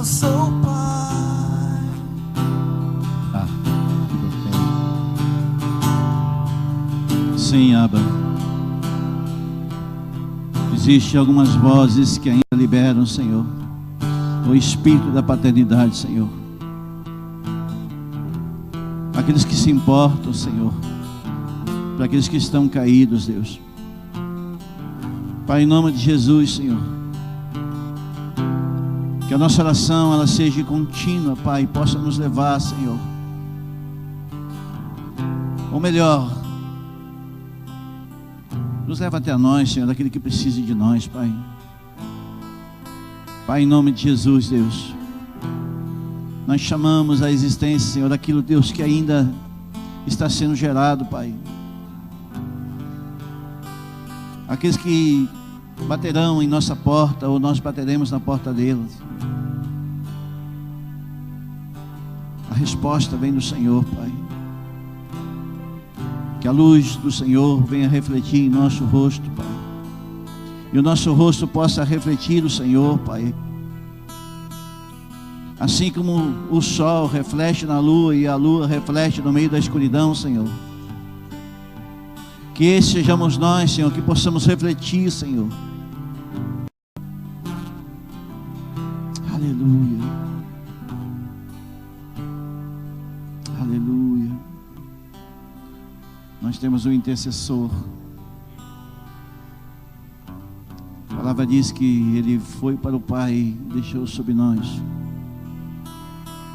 sou pai. Sim, Abba. Existem algumas vozes que ainda liberam, Senhor, o espírito da paternidade, Senhor. Aqueles que se importam, Senhor, para aqueles que estão caídos, Deus. Pai, em nome de Jesus, Senhor, que a nossa oração ela seja contínua, Pai, e possa nos levar, Senhor, ou melhor, nos leva até nós, Senhor, daquele que precisa de nós, Pai. Pai, em nome de Jesus, Deus, nós chamamos a existência, Senhor, daquilo, Deus, que ainda está sendo gerado, Pai. Aqueles que baterão em nossa porta, ou nós bateremos na porta deles. A resposta vem do Senhor, Pai. Que a luz do Senhor venha refletir em nosso rosto, Pai. E o nosso rosto possa refletir o Senhor, Pai. Assim como o sol reflete na lua e a lua reflete no meio da escuridão, Senhor. Que esse sejamos nós, Senhor, que possamos refletir, Senhor. Aleluia. Aleluia. Nós temos um intercessor. A palavra diz que ele foi para o Pai e deixou sobre nós.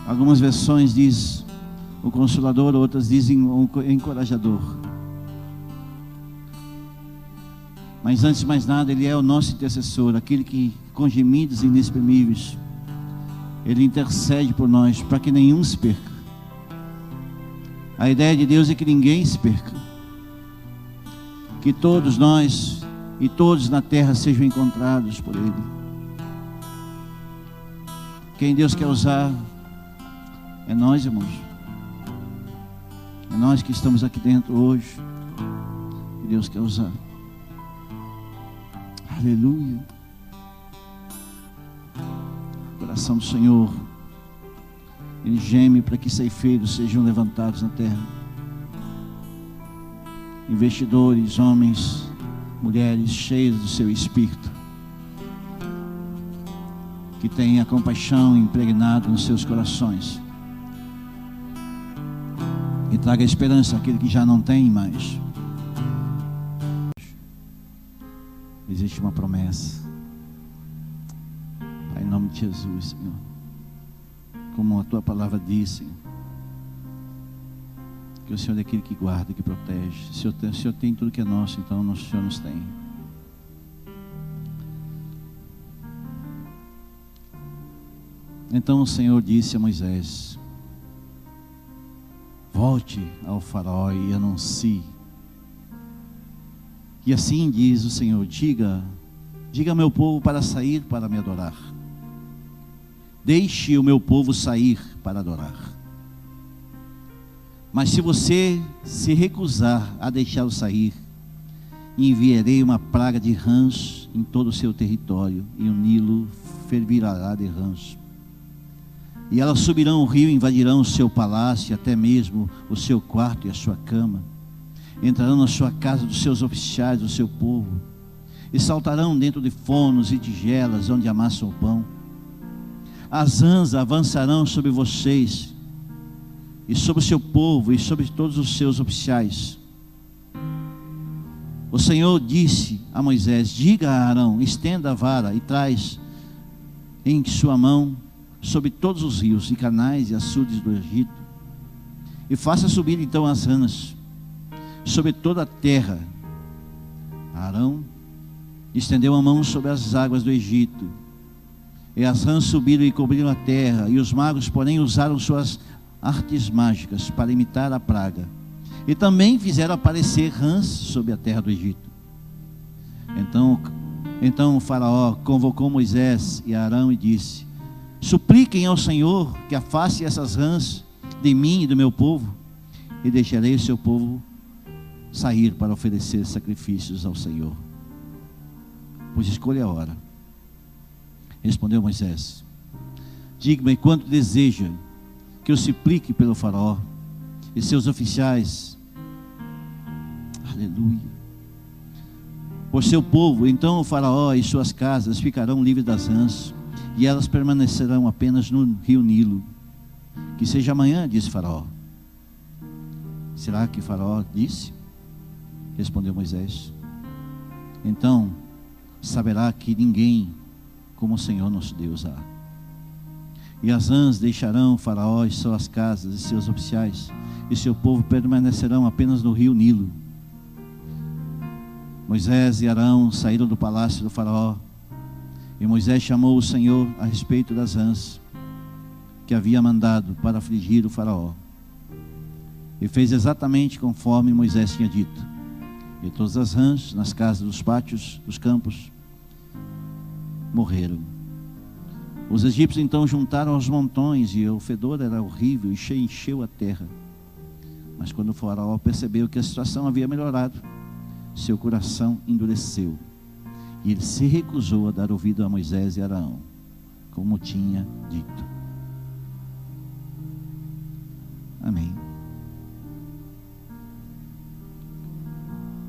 Algumas versões diz o Consolador, outras dizem o Encorajador. Mas antes de mais nada, ele é o nosso intercessor, aquele que com gemidos inexprimíveis, ele intercede por nós, para que nenhum se perca. A ideia de Deus é que ninguém se perca, que todos nós e todos na terra sejam encontrados por Ele. Quem Deus quer usar é nós, irmãos. É nós que estamos aqui dentro hoje, que Deus quer usar. Aleluia. O coração do Senhor, Ele geme para que ceifeiros sejam levantados na terra. Investidores, homens, mulheres cheios do seu Espírito, que tenha compaixão impregnado nos seus corações, e traga esperança àquele que já não tem mais. Existe uma promessa, Pai, em nome de Jesus, Senhor, como a Tua palavra diz, Senhor, que o Senhor é aquele que guarda, que protege. O Senhor tem tudo que é nosso, então o Senhor nos tem. Então o Senhor disse a Moisés: volte ao faraó e anuncie. E assim diz o Senhor: diga ao meu povo para sair para me adorar. Deixe o meu povo sair para adorar. Mas se você se recusar a deixá-lo sair, enviarei uma praga de rãs em todo o seu território, e o Nilo fervirá de rãs. E elas subirão o rio, invadirão o seu palácio, até mesmo o seu quarto e a sua cama. Entrarão na sua casa dos seus oficiais, do seu povo, e saltarão dentro de fornos e tigelas onde amassam o pão. As rãs avançarão sobre vocês, e sobre o seu povo, e sobre todos os seus oficiais. O Senhor disse a Moisés: diga a Arão, estenda a vara e traz em sua mão sobre todos os rios e canais e açudes do Egito, e faça subir então as rãs sobre toda a terra. Arão estendeu a mão sobre as águas do Egito, e as rãs subiram e cobriram a terra, e os magos, porém, usaram suas artes mágicas para imitar a praga, e também fizeram aparecer rãs sobre a terra do Egito. Então o faraó convocou Moisés e Arão e disse: supliquem ao Senhor que afaste essas rãs de mim e do meu povo, e deixarei o seu povo sair para oferecer sacrifícios ao Senhor. Pois escolha a hora. Respondeu Moisés: diga-me quanto deseja que eu suplique pelo faraó e seus oficiais. Aleluia. Por seu povo, então o faraó e suas casas ficarão livres das rãs, e elas permanecerão apenas no rio Nilo. Que seja amanhã, disse faraó. Será que faraó disse? Respondeu Moisés. Então saberá que ninguém como o Senhor nosso Deus há. E as rãs deixarão faraó e suas casas e seus oficiais, e seu povo permanecerão apenas no rio Nilo. Moisés e Arão saíram do palácio do faraó, e Moisés chamou o Senhor a respeito das rãs que havia mandado para afligir o faraó, e fez exatamente conforme Moisés tinha dito. E todas as rãs nas casas dos pátios dos campos morreram. Os egípcios então juntaram aos montões, e o fedor era horrível e encheu a terra. Mas quando o faraó percebeu que a situação havia melhorado, seu coração endureceu, e ele se recusou a dar ouvido a Moisés e Arão, como tinha dito. Amém.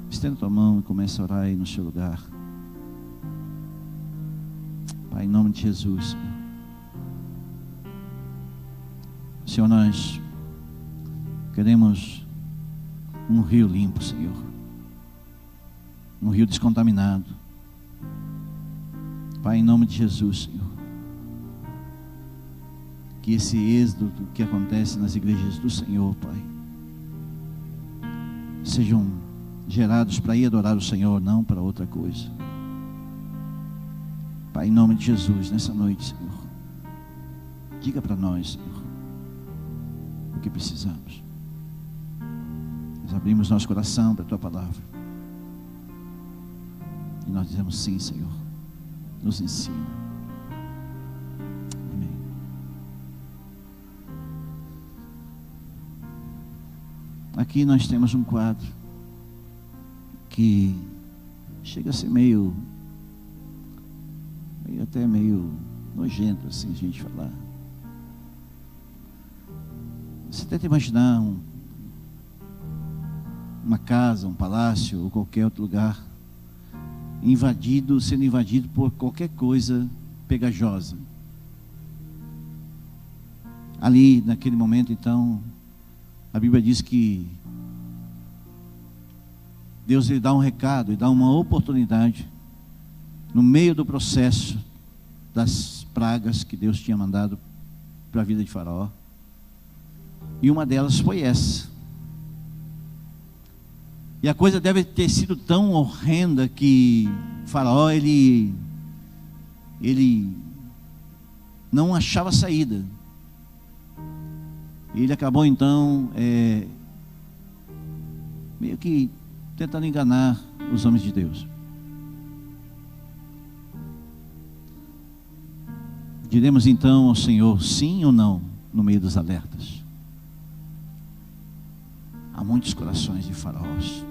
Estenda tua mão e comece a orar aí no seu lugar. Pai, em nome de Jesus, Senhor, nós queremos um rio limpo, Senhor, um rio descontaminado. Pai, em nome de Jesus, Senhor, que esse êxodo que acontece nas igrejas do Senhor, Pai, sejam gerados para ir adorar o Senhor, não para outra coisa. Pai, em nome de Jesus, nessa noite, Senhor, diga para nós, Senhor, o que precisamos. Nós abrimos nosso coração para a Tua palavra, e nós dizemos sim, Senhor, nos ensina. Amém. Aqui nós temos um quadro que chega a ser meio nojento, assim, a gente falar. Você tenta imaginar uma casa, um palácio ou qualquer outro lugar sendo invadido por qualquer coisa pegajosa. Ali, naquele momento, então, a Bíblia diz que Deus lhe dá um recado e dá uma oportunidade no meio do processo das pragas que Deus tinha mandado para a vida de Faraó. E uma delas foi essa. E a coisa deve ter sido tão horrenda que Faraó, ele não achava saída. E ele acabou então meio que tentando enganar os homens de Deus. Diremos então ao Senhor sim ou não no meio dos alertas? Há muitos corações de faraós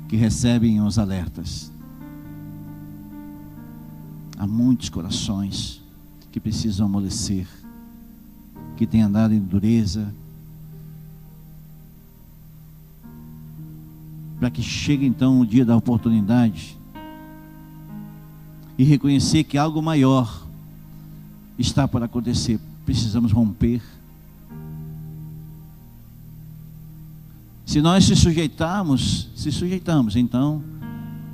que recebem os alertas. Há muitos corações que precisam amolecer, que têm andado em dureza, para que chegue então o dia da oportunidade e reconhecer que algo maior está por acontecer. Precisamos romper. Se nós sujeitamos então,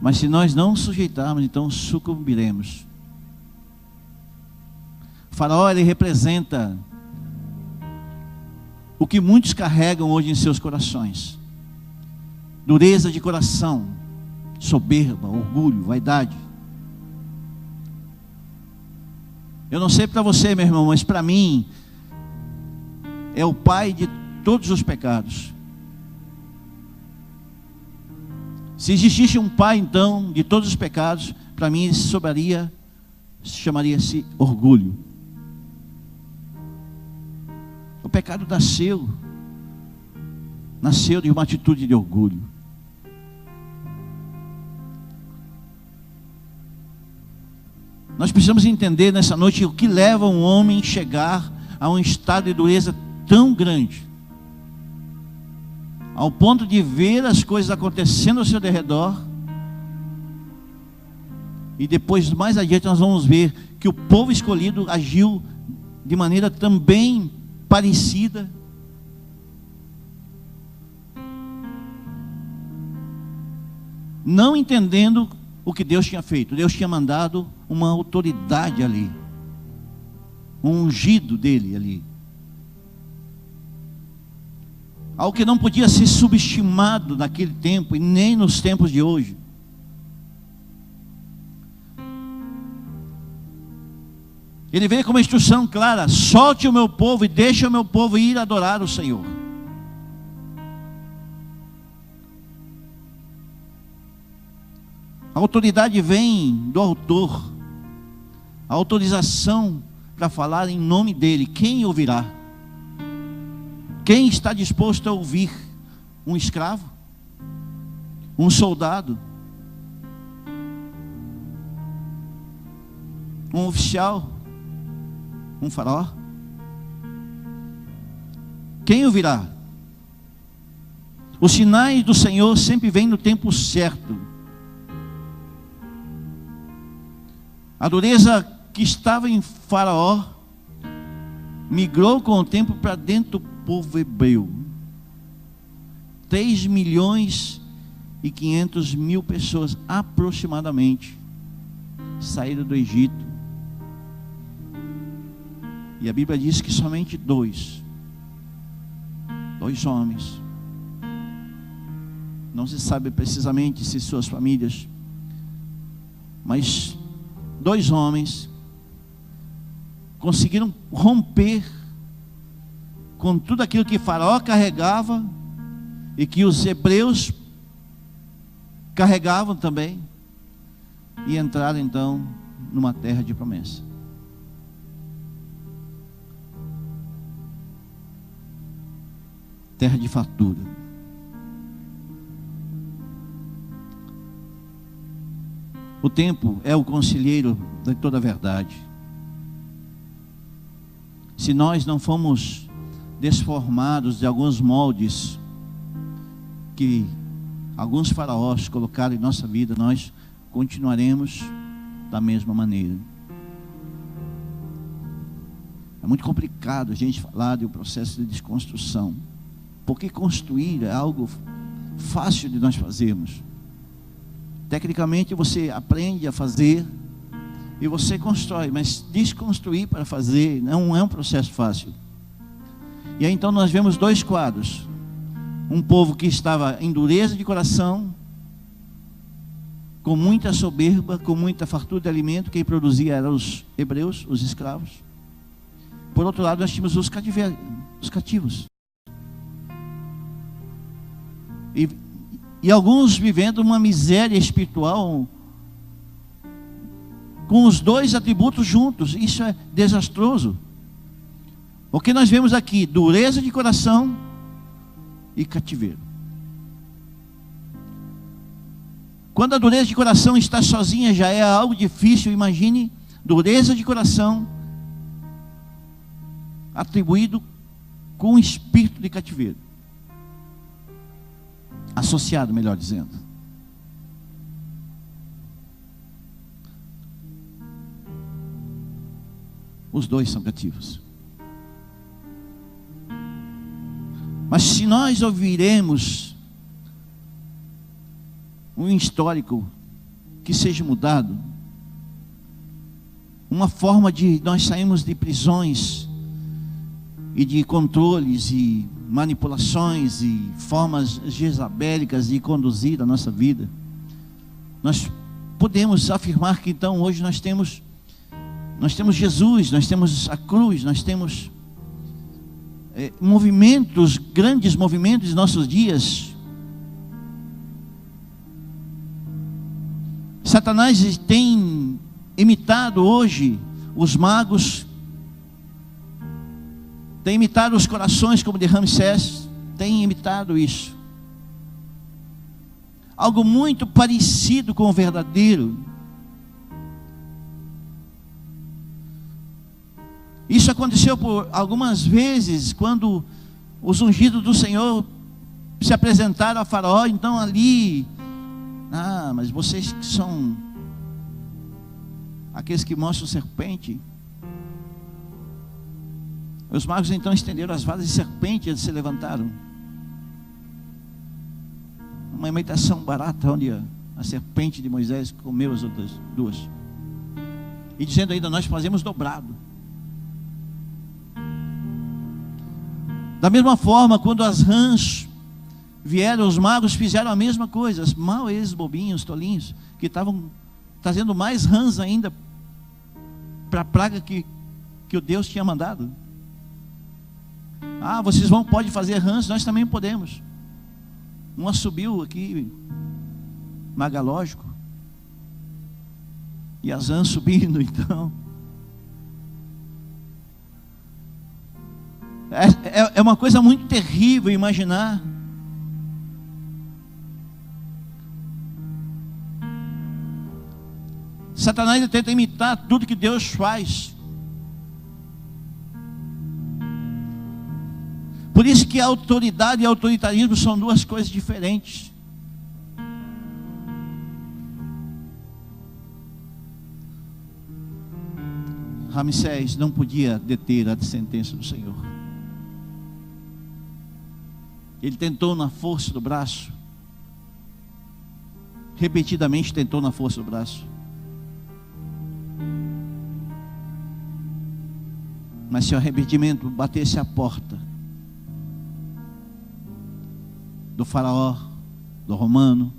mas se nós não sujeitarmos, então sucumbiremos. Faraó, ele representa o que muitos carregam hoje em seus corações: dureza de coração, soberba, orgulho, vaidade. Eu não sei para você, meu irmão, mas para mim é o pai de todos os pecados. Se existisse um pai então de todos os pecados, para mim chamaria-se orgulho. O pecado nasceu de uma atitude de orgulho. Nós precisamos entender nessa noite o que leva um homem a chegar a um estado de dureza tão grande, ao ponto de ver as coisas acontecendo ao seu redor, e depois, mais adiante, nós vamos ver que o povo escolhido agiu de maneira também parecida. Não entendendo o que Deus tinha feito. Deus tinha mandado uma autoridade ali, um ungido dele ali, algo que não podia ser subestimado naquele tempo e nem nos tempos de hoje. Ele veio com uma instrução clara: solte o meu povo e deixe o meu povo ir adorar o Senhor. A autoridade vem do autor, a autorização para falar em nome dele. Quem ouvirá? Quem está disposto a ouvir? Um escravo? Um soldado? Um oficial? Um faraó? Quem ouvirá? Os sinais do Senhor sempre vêm no tempo certo. A dureza que estava em Faraó migrou com o tempo para dentro do povo hebreu. 3.500.000 pessoas aproximadamente saíram do Egito. E a Bíblia diz que somente dois homens, não se sabe precisamente se suas famílias, mas 2 homens conseguiram romper com tudo aquilo que Faraó carregava e que os hebreus carregavam também, e entraram então numa terra de promessa. Terra de fartura. O tempo é o conselheiro de toda a verdade. Se nós não fomos desformados de alguns moldes que alguns faraós colocaram em nossa vida, nós continuaremos da mesma maneira. É muito complicado a gente falar do processo de desconstrução, porque construir é algo fácil de nós fazermos. Tecnicamente você aprende a fazer e você constrói, mas desconstruir para fazer não é um processo fácil. E aí então nós vemos 2 quadros: um povo que estava em dureza de coração, com muita soberba, com muita fartura de alimento. Quem produzia eram os hebreus, os escravos. Por outro lado, nós tínhamos os cativos. E alguns vivendo uma miséria espiritual, com os 2 atributos juntos. Isso é desastroso. O que nós vemos aqui: dureza de coração e cativeiro. Quando a dureza de coração está sozinha, já é algo difícil. Imagine dureza de coração atribuído com espírito de cativeiro, associado, melhor dizendo. Os 2 são cativos. Mas se nós ouviremos um histórico que seja mudado, uma forma de nós sairmos de prisões e de controles e manipulações e formas jezabélicas de conduzir a nossa vida, nós podemos afirmar que então hoje nós temos Jesus, nós temos a cruz, nós temos movimentos, grandes movimentos em nossos dias. Satanás tem imitado hoje os magos, tem imitado os corações como de Ramsés, tem imitado isso. Algo muito parecido com o verdadeiro. Isso aconteceu por algumas vezes, quando os ungidos do Senhor se apresentaram a Faraó. Então ali, mas vocês que são aqueles que mostram serpente. Os magos então estenderam as varas de serpente e eles se levantaram. Uma imitação barata, onde a serpente de Moisés comeu as outras duas. E dizendo ainda, nós fazemos dobrado. Da mesma forma, quando as rãs vieram, os magos fizeram a mesma coisa. Mal eles, bobinhos, tolinhos, que estavam trazendo mais rãs ainda para a praga que o Deus tinha mandado. Vocês podem fazer rãs, nós também podemos. Um assobio aqui, magalógico, e as rãs subindo, então. É uma coisa muito terrível imaginar. Satanás tenta imitar tudo que Deus faz. Por isso que a autoridade e autoritarismo são duas coisas diferentes. Ramsés não podia deter a sentença do Senhor. Ele tentou na força do braço. Repetidamente tentou na força do braço. Mas se o arrependimento batesse a porta do faraó, do romano,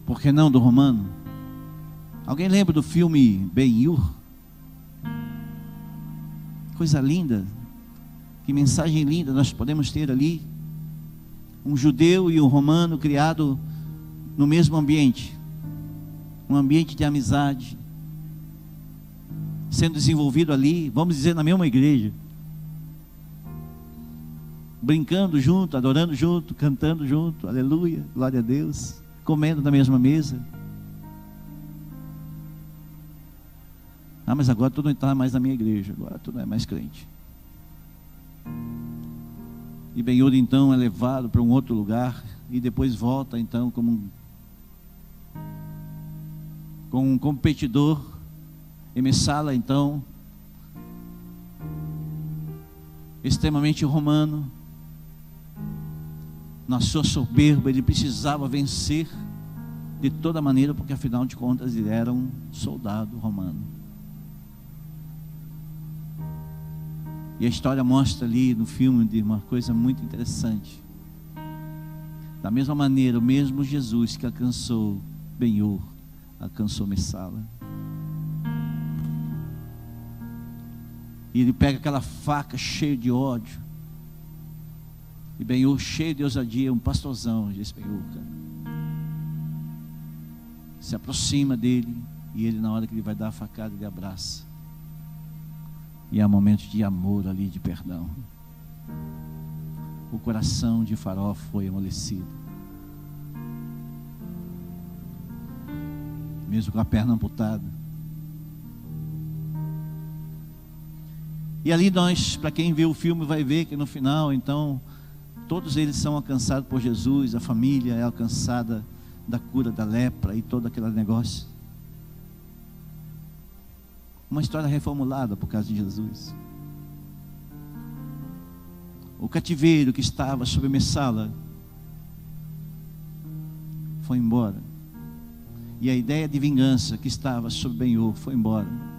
por que não do romano? Alguém lembra do filme Ben-Hur? Coisa linda, que mensagem linda nós podemos ter ali. Um judeu e um romano criado no mesmo ambiente, um ambiente de amizade, sendo desenvolvido ali, vamos dizer, na mesma igreja, brincando junto, adorando junto, cantando junto, aleluia, glória a Deus, comendo na mesma mesa. Mas agora tu não está mais na minha igreja, agora tu não é mais crente. E Ben-Hur então é levado para um outro lugar e depois volta então como um competidor. E Messala então, extremamente romano, na sua soberba, ele precisava vencer de toda maneira, porque afinal de contas ele era um soldado romano. E a história mostra ali no filme de uma coisa muito interessante. Da mesma maneira, o mesmo Jesus que alcançou Ben-Hur, alcançou Messala. E ele pega aquela faca cheia de ódio. E Ben-Hur, cheio de ousadia, um pastorzão, disse Ben-Hur, se aproxima dele. E ele, na hora que ele vai dar a facada, ele abraça. E há momentos de amor ali, de perdão. O coração de Faraó foi amolecido. Mesmo com a perna amputada. E ali nós, para quem vê o filme, vai ver que no final, então, todos eles são alcançados por Jesus. A família é alcançada da cura da lepra e todo aquele negócio. Uma história reformulada por causa de Jesus. O cativeiro que estava sobre Messala foi embora. E a ideia de vingança que estava sobre Ben-Hur foi embora.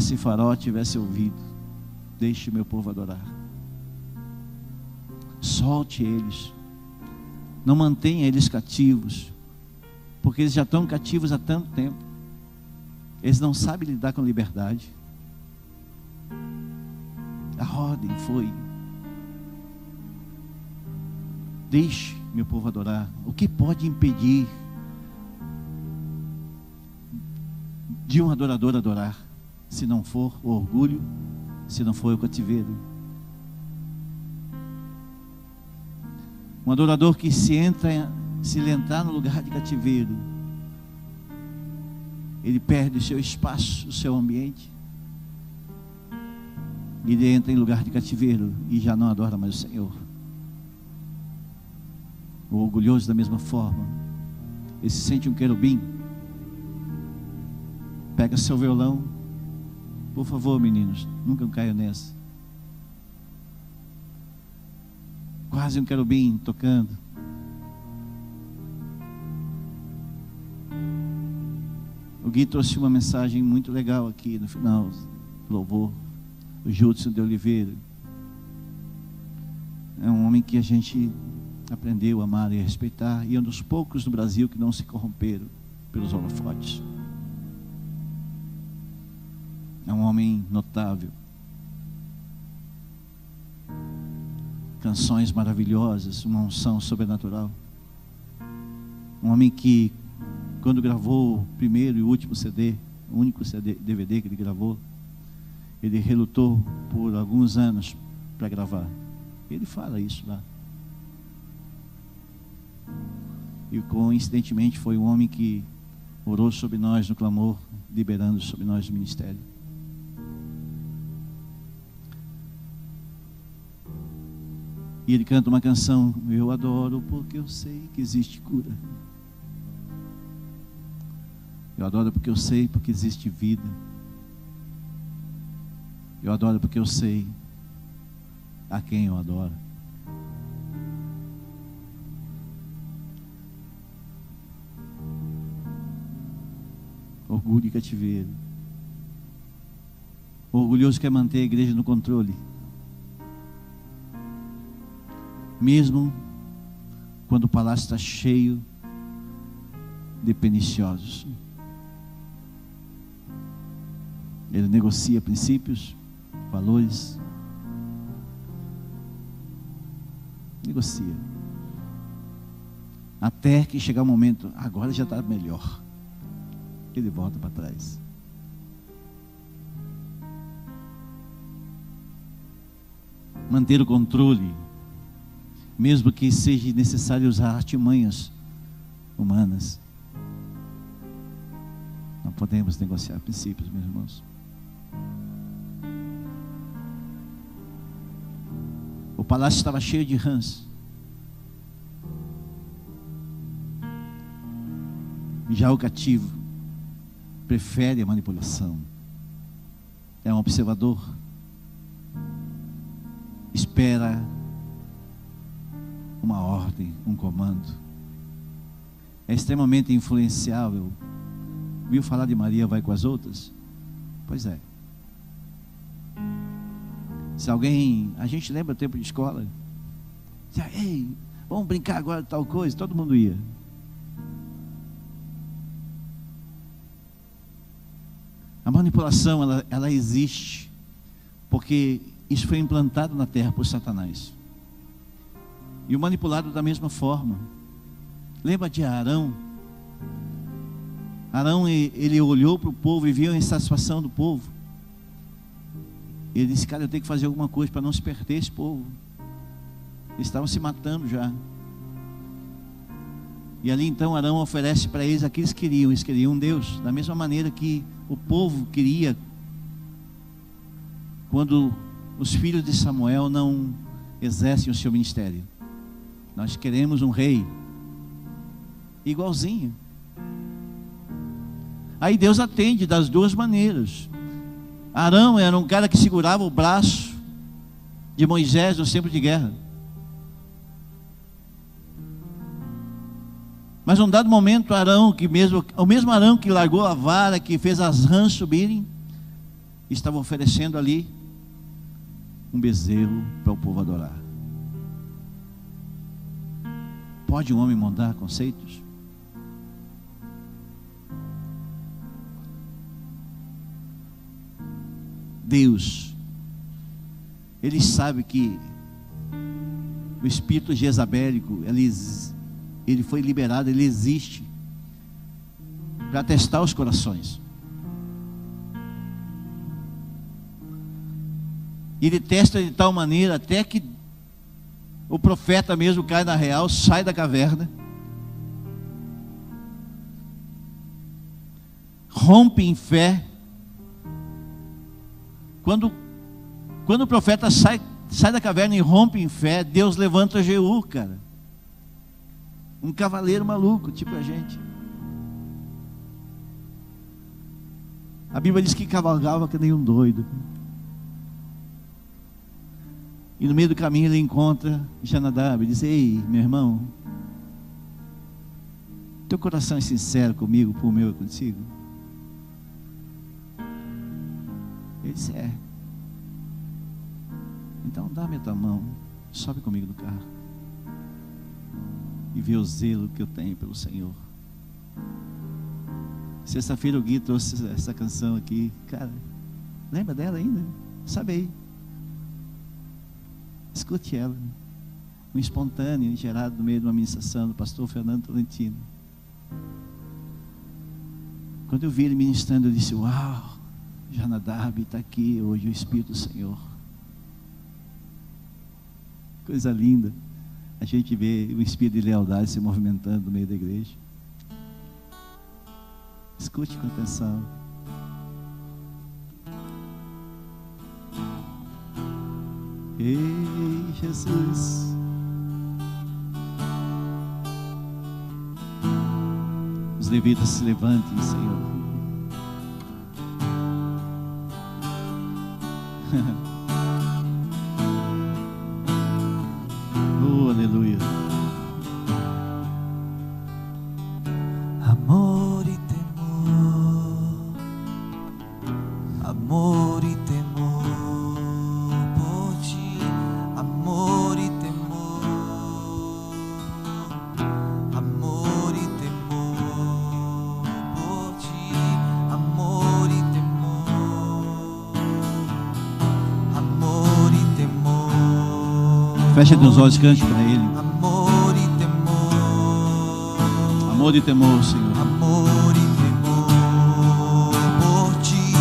Se Faraó tivesse ouvido, deixe meu povo adorar. Solte eles. Não mantenha eles cativos, porque eles já estão cativos há tanto tempo. Eles não sabem lidar com liberdade. A ordem foi: deixe meu povo adorar. O que pode impedir de um adorador adorar? Se não for o orgulho, se não for o cativeiro. Um adorador que se ele entrar no lugar de cativeiro, ele perde o seu espaço, o seu ambiente. Ele entra em lugar de cativeiro e já não adora mais o Senhor. O orgulhoso da mesma forma, ele se sente um querubim. Pega seu violão, por favor, meninos, nunca caio nessa. Quase um querubim tocando. O Gui trouxe uma mensagem muito legal aqui no final do louvor. O Judson de Oliveira. É um homem que a gente aprendeu a amar e a respeitar, e é um dos poucos no Brasil que não se corromperam pelos holofotes. É um homem notável. Canções maravilhosas, uma unção sobrenatural. Um homem que, quando gravou o primeiro e o último CD, o único DVD que ele gravou, ele relutou por alguns anos para gravar. Ele fala isso lá. E coincidentemente foi um homem que orou sobre nós no clamor, liberando sobre nós o ministério. E ele canta uma canção: eu adoro porque eu sei que existe cura. Eu adoro porque eu sei porque existe vida. Eu adoro porque eu sei a quem eu adoro. Orgulho e cativeiro. O orgulhoso quer manter a igreja no controle, mesmo quando o palácio está cheio de perniciosos. Ele negocia princípios, valores, negocia, até que chegar o momento, agora já está melhor, ele volta para trás. Manter o controle, mesmo que seja necessário usar artimanhas humanas. Não podemos negociar princípios, meus irmãos. O palácio estava cheio de rãs. Já o cativo prefere a manipulação. É um observador. Espera uma ordem, um comando. É extremamente influenciável. Viu falar de Maria vai com as outras? Pois é. Se alguém, a gente lembra o tempo de escola, dizia, ei, vamos brincar agora de tal coisa, todo mundo ia. A manipulação, ela existe, porque isso foi implantado na terra por Satanás. E o manipulado da mesma forma. Lembra de Arão? Arão, ele olhou para o povo e viu a insatisfação do povo. Ele disse, cara, eu tenho que fazer alguma coisa para não se perder esse povo. Eles estavam se matando já. E ali então Arão oferece para eles aquilo que eles queriam um Deus, da mesma maneira que o povo queria, quando os filhos de Samuel não exercem o seu ministério. Nós queremos um rei igualzinho. Aí Deus atende das duas maneiras. Arão era um cara que segurava o braço de Moisés nos tempos de guerra. Mas num dado momento, o mesmo Arão que largou a vara, que fez as rãs subirem, estava oferecendo ali um bezerro para o povo adorar. Pode um homem mudar conceitos? Deus, Ele sabe que o espírito jezabélico, ele foi liberado, ele existe para testar os corações. Ele testa de tal maneira até que O profeta mesmo cai na real, sai da caverna, rompe em fé. Quando o profeta sai da caverna e rompe em fé, Deus levanta Jeú, cara. Um cavaleiro maluco, tipo a gente. A Bíblia diz que cavalgava que nem um doido. E no meio do caminho ele encontra Jonadab e diz: ei, meu irmão, teu coração é sincero comigo, por meu é contigo? Ele disse: é. Então dá-me a tua mão, sobe comigo no carro e vê o zelo que eu tenho pelo Senhor. Sexta-feira o Gui trouxe essa canção aqui. Cara, lembra dela ainda? Sabe aí. Escute ela. Um espontâneo gerado no meio de uma ministração do pastor Fernando Tolentino. Quando eu vi ele ministrando, eu disse: uau, Jonadab está aqui hoje, o Espírito do Senhor. Coisa linda. A gente vê o espírito de lealdade se movimentando no meio da igreja. Escute com atenção. Ei, Jesus. Os levitas se levantem, Senhor. Oh, aleluia. Amor e temor, amor e temor por ti, amor e temor, amor e temor por ti, amor e temor, amor e temor. Fecha teus olhos, cante para Ele. Amor e temor, Amor e temor, Senhor. amor e temor por ti,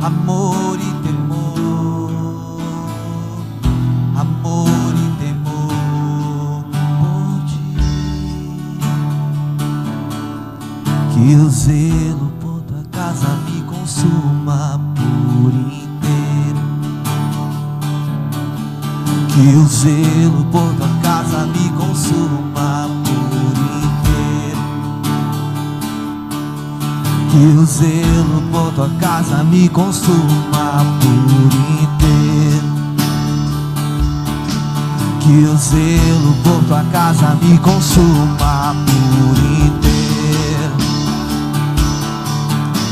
amor e temor, amor e temor por ti. Que o zelo por tua casa me consuma por inteiro. Que o zelo por tua casa me consuma por inteiro. Que o zelo por tua casa me consuma por inteiro. Que o zelo por tua casa me consuma por inteiro.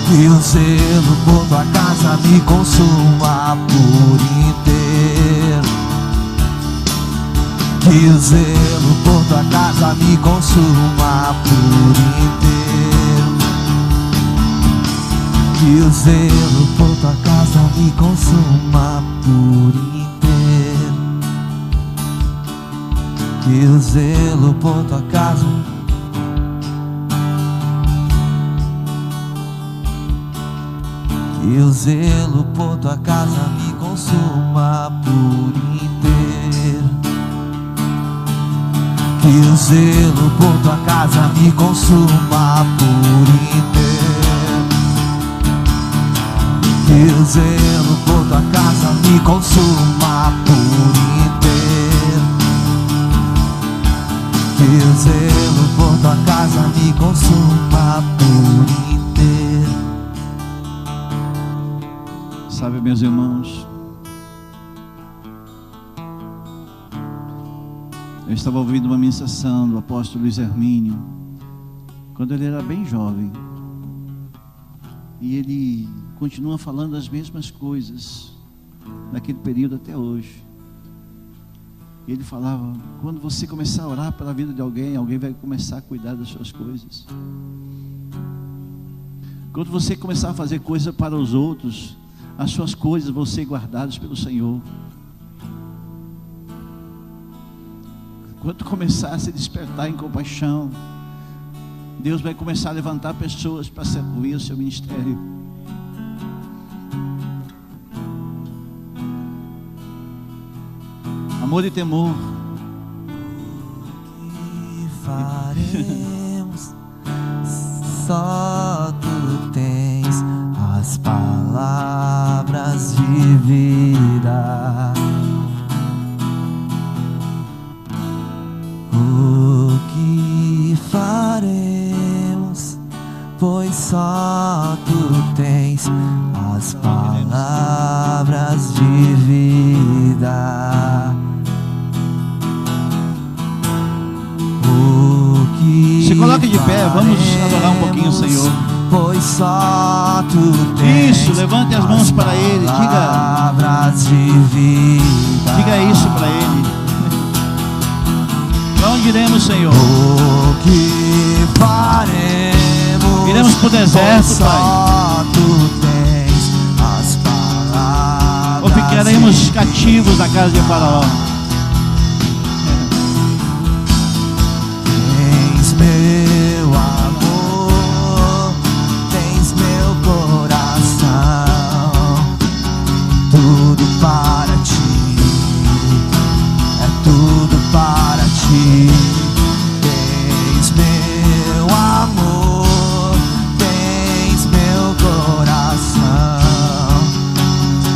Que o zelo por tua casa me consuma por inteiro. Que o zelo por tua casa me consuma por inteiro. Que o zelo por tua casa me consuma por inteiro. Que o zelo por tua casa. Que o zelo por tua casa me consuma por inteiro. Que o zelo por tua casa me consuma por inteiro. Que o zelo por tua casa me consuma por inteiro. Que o zelo por tua casa me consuma por inteiro. Sabe, meus irmãos, eu estava ouvindo uma ministração do apóstolo Luiz Hermínio, quando ele era bem jovem, e ele continua falando as mesmas coisas naquele período até hoje. E ele falava: quando você começar a orar pela vida de alguém, alguém vai começar a cuidar das suas coisas. Quando você começar a fazer coisas para os outros, as suas coisas vão ser guardadas pelo Senhor. Quando começar a se despertar em compaixão, Deus vai começar a levantar pessoas para servir o seu ministério. Amor e temor. faremos? Só tu tens as palavras de vida. O que faremos? Pois só tu tens as palavras de vida. O que Se coloque de pé, vamos adorar um pouquinho o Senhor. Pois só tu tens. Isso, levante as mãos para Ele, palavras de vida. Diga isso para Ele. Para onde iremos, Senhor? O que faremos? Iremos para o deserto, pois Pai. Só tu tens as palavras. Ou ficaremos cativos na casa de Faraó? Tens meu amor, tens meu coração, tudo para ti, é tudo para ti. Tens meu amor, tens meu coração,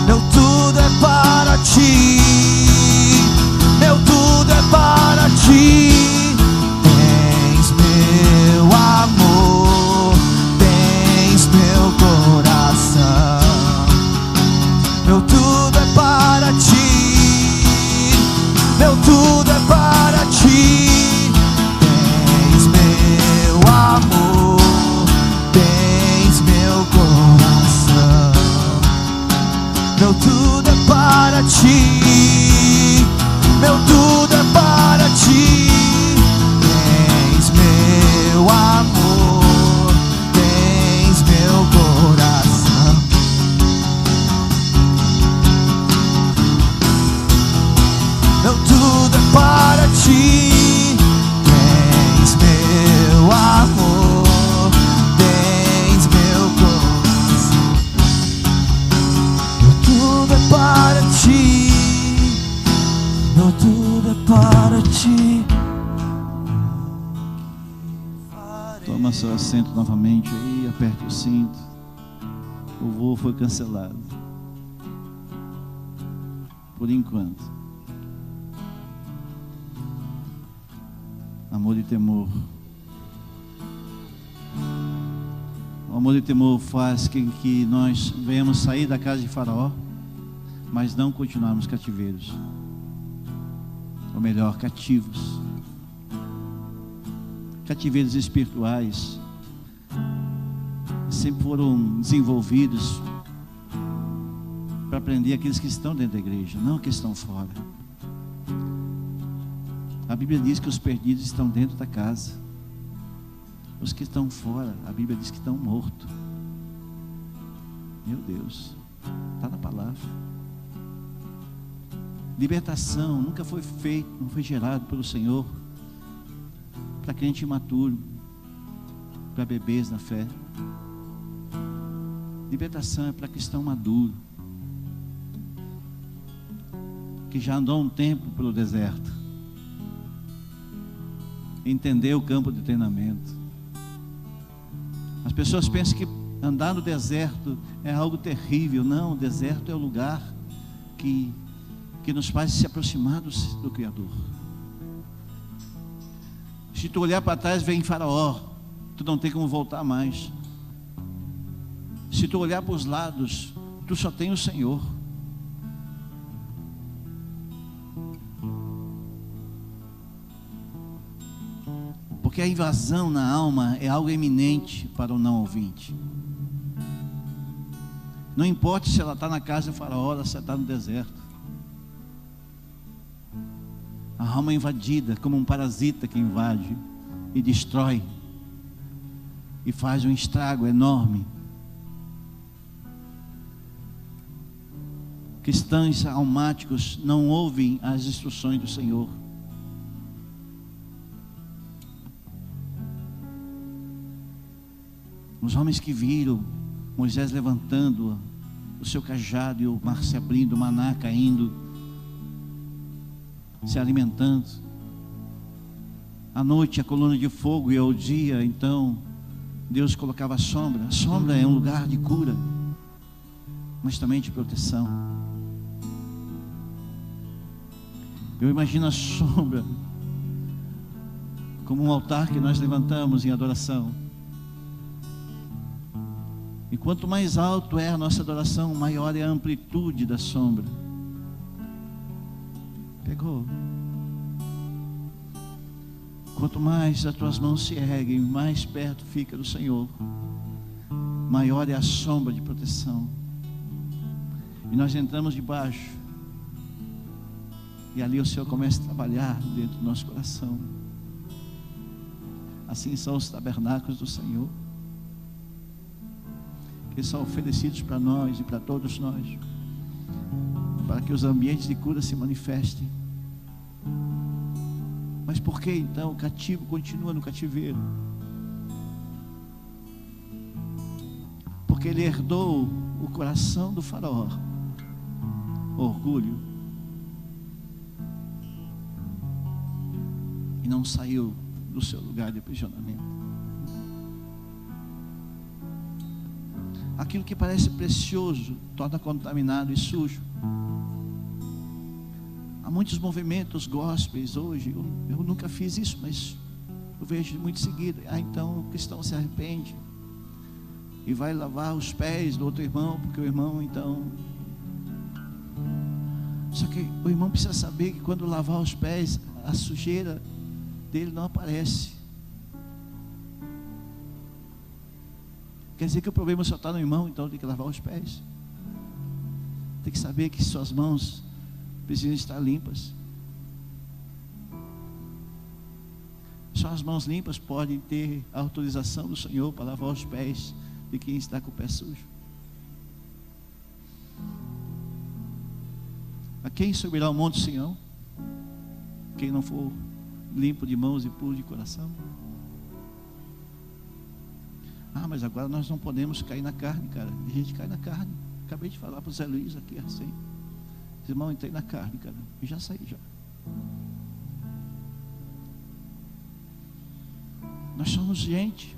meu tudo é para ti, meu tudo é para ti. Meu tudo é para ti, meu tudo é para ti. Tens meu amor, tens meu coração. Meu tudo é para ti, meu tudo é para ti. Tens meu amor, tens meu coração. Meu tudo é para ti, tens meu amor, tens meu coração. Meu tudo é para ti, meu tudo é para ti. Toma seu assento novamente aí, aperte o cinto. O voo foi cancelado. Por enquanto. Amor e temor. O amor e temor faz com que nós venhamos sair da casa de Faraó, mas não continuarmos cativeiros. Ou melhor, cativos. Cativeiros espirituais sempre foram desenvolvidos para prender aqueles que estão dentro da igreja, não que estão fora. A Bíblia diz que os perdidos estão dentro da casa. Os que estão fora, a Bíblia diz que estão mortos. Meu Deus, está na palavra. Libertação nunca foi feito, não foi gerado pelo Senhor para crente imaturo, para bebês na fé. Libertação é para cristão maduro, que já andou um tempo pelo deserto, entendeu o campo de treinamento. As pessoas pensam que andar no deserto é algo terrível. Não, o deserto é o lugar que nos faz se aproximar do Criador. Se tu olhar para trás, vem Faraó, tu não tem como voltar mais. Se tu olhar para os lados, tu só tem o Senhor. Porque a invasão na alma é algo eminente para o não ouvinte. Não importa se ela está na casa de Faraó ou se ela está no deserto. A alma é invadida como um parasita que invade e destrói e faz um estrago enorme. Cristãos almáticos não ouvem as instruções do Senhor. Os homens que viram Moisés levantando o seu cajado e o mar se abrindo, o maná caindo, se alimentando. À noite a coluna de fogo e ao dia, então, Deus colocava a sombra. A sombra é um lugar de cura, mas também de proteção. Eu imagino a sombra como um altar que nós levantamos em adoração. E quanto mais alto é a nossa adoração, maior é a amplitude da sombra. Pegou? Quanto mais as tuas mãos se erguem, mais perto fica do Senhor, maior é a sombra de proteção. E nós entramos debaixo, e ali o Senhor começa a trabalhar dentro do nosso coração. Assim são os tabernáculos do Senhor, que são oferecidos para nós e para todos nós, para que os ambientes de cura se manifestem. Mas por que então o cativo continua no cativeiro? Porque ele herdou o coração do faraó, orgulho, e não saiu do seu lugar de aprisionamento. Aquilo que parece precioso torna contaminado e sujo. Há muitos movimentos gospels hoje. Eu nunca fiz isso, mas eu vejo muito seguido. Então o cristão se arrepende e vai lavar os pés do outro irmão, porque o irmão então... Só que o irmão precisa saber que quando lavar os pés, a sujeira dele não aparece. Quer dizer que o problema só está no irmão, então tem que lavar os pés. Tem que saber que suas mãos precisam estar limpas. Só as mãos limpas podem ter a autorização do Senhor para lavar os pés de quem está com o pé sujo. A quem subirá o monte Sião? Quem não for limpo de mãos e puro de coração. Ah, mas agora nós não podemos cair na carne, cara. A gente cai na carne. Acabei de falar para o Zé Luiz aqui assim. Irmão, entrei na carne, cara. E já saí já. Nós somos gente.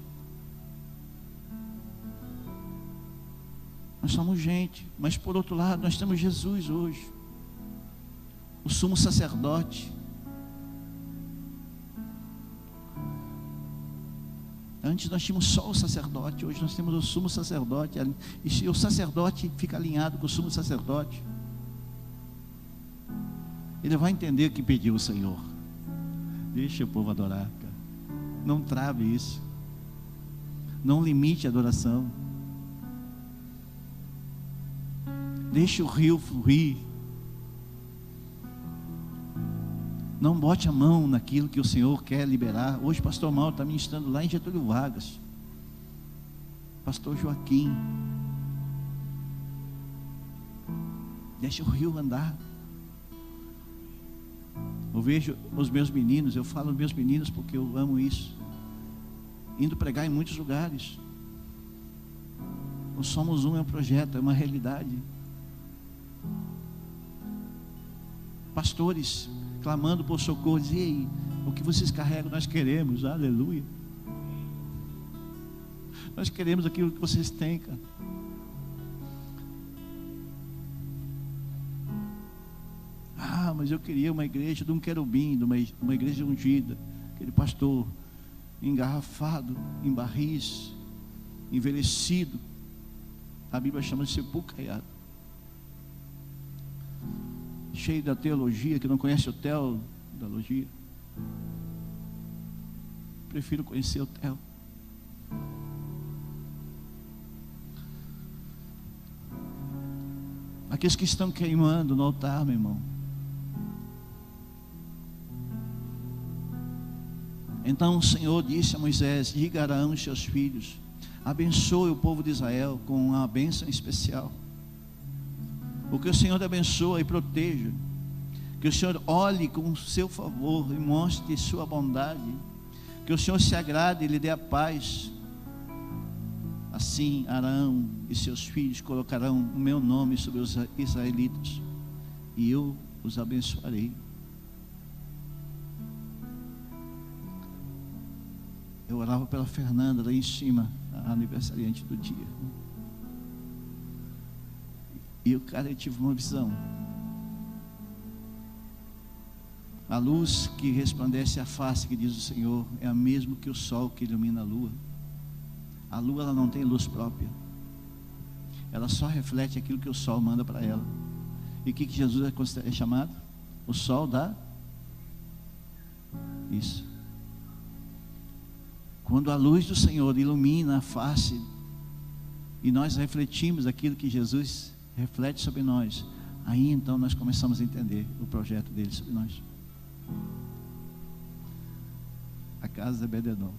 Nós somos gente. Mas por outro lado, nós temos Jesus hoje, o sumo sacerdote. Antes nós tínhamos só o sacerdote. Hoje nós temos o sumo sacerdote. E o sacerdote fica alinhado com o sumo sacerdote, ele vai entender o que pediu o Senhor. Deixa o povo adorar, cara. Não trave isso. Não limite a adoração. Deixa o rio fluir. Não bote a mão naquilo que o Senhor quer liberar. Hoje o pastor Mauro está ministrando lá em Getúlio Vargas. Pastor Joaquim. Deixa o rio andar. Eu vejo os meus meninos, eu falo meus meninos porque eu amo isso, indo pregar em muitos lugares. O Somos Um é um projeto, é uma realidade. Pastores clamando por socorro, dizem: ei, o que vocês carregam nós queremos, aleluia. Nós queremos aquilo que vocês têm, cara. Mas eu queria uma igreja de um querubim, de uma igreja ungida, aquele pastor engarrafado em barris, envelhecido. A Bíblia chama de sepulcro caiado, cheio da teologia, que não conhece o teologia. Prefiro conhecer o tel. Aqueles que estão queimando no altar, meu irmão. Então o Senhor disse a Moisés: diga a Arão e seus filhos, abençoe o povo de Israel com uma bênção especial. Porque o Senhor te abençoa e proteja, que o Senhor olhe com o seu favor e mostre sua bondade, que o Senhor se agrade e lhe dê a paz. Assim Arão e seus filhos colocarão o meu nome sobre os israelitas, e eu os abençoarei. Eu orava pela Fernanda lá em cima, a aniversariante do dia. E eu tive uma visão. A luz que resplandece a face, que diz o Senhor, é a mesma que o sol que ilumina a lua. A lua, ela não tem luz própria. Ela só reflete aquilo que o sol manda para ela. E o que Jesus é chamado? O sol da... Isso. Quando a luz do Senhor ilumina a face e nós refletimos aquilo que Jesus reflete sobre nós, aí então nós começamos a entender o projeto dele sobre nós. A casa de Bedenó.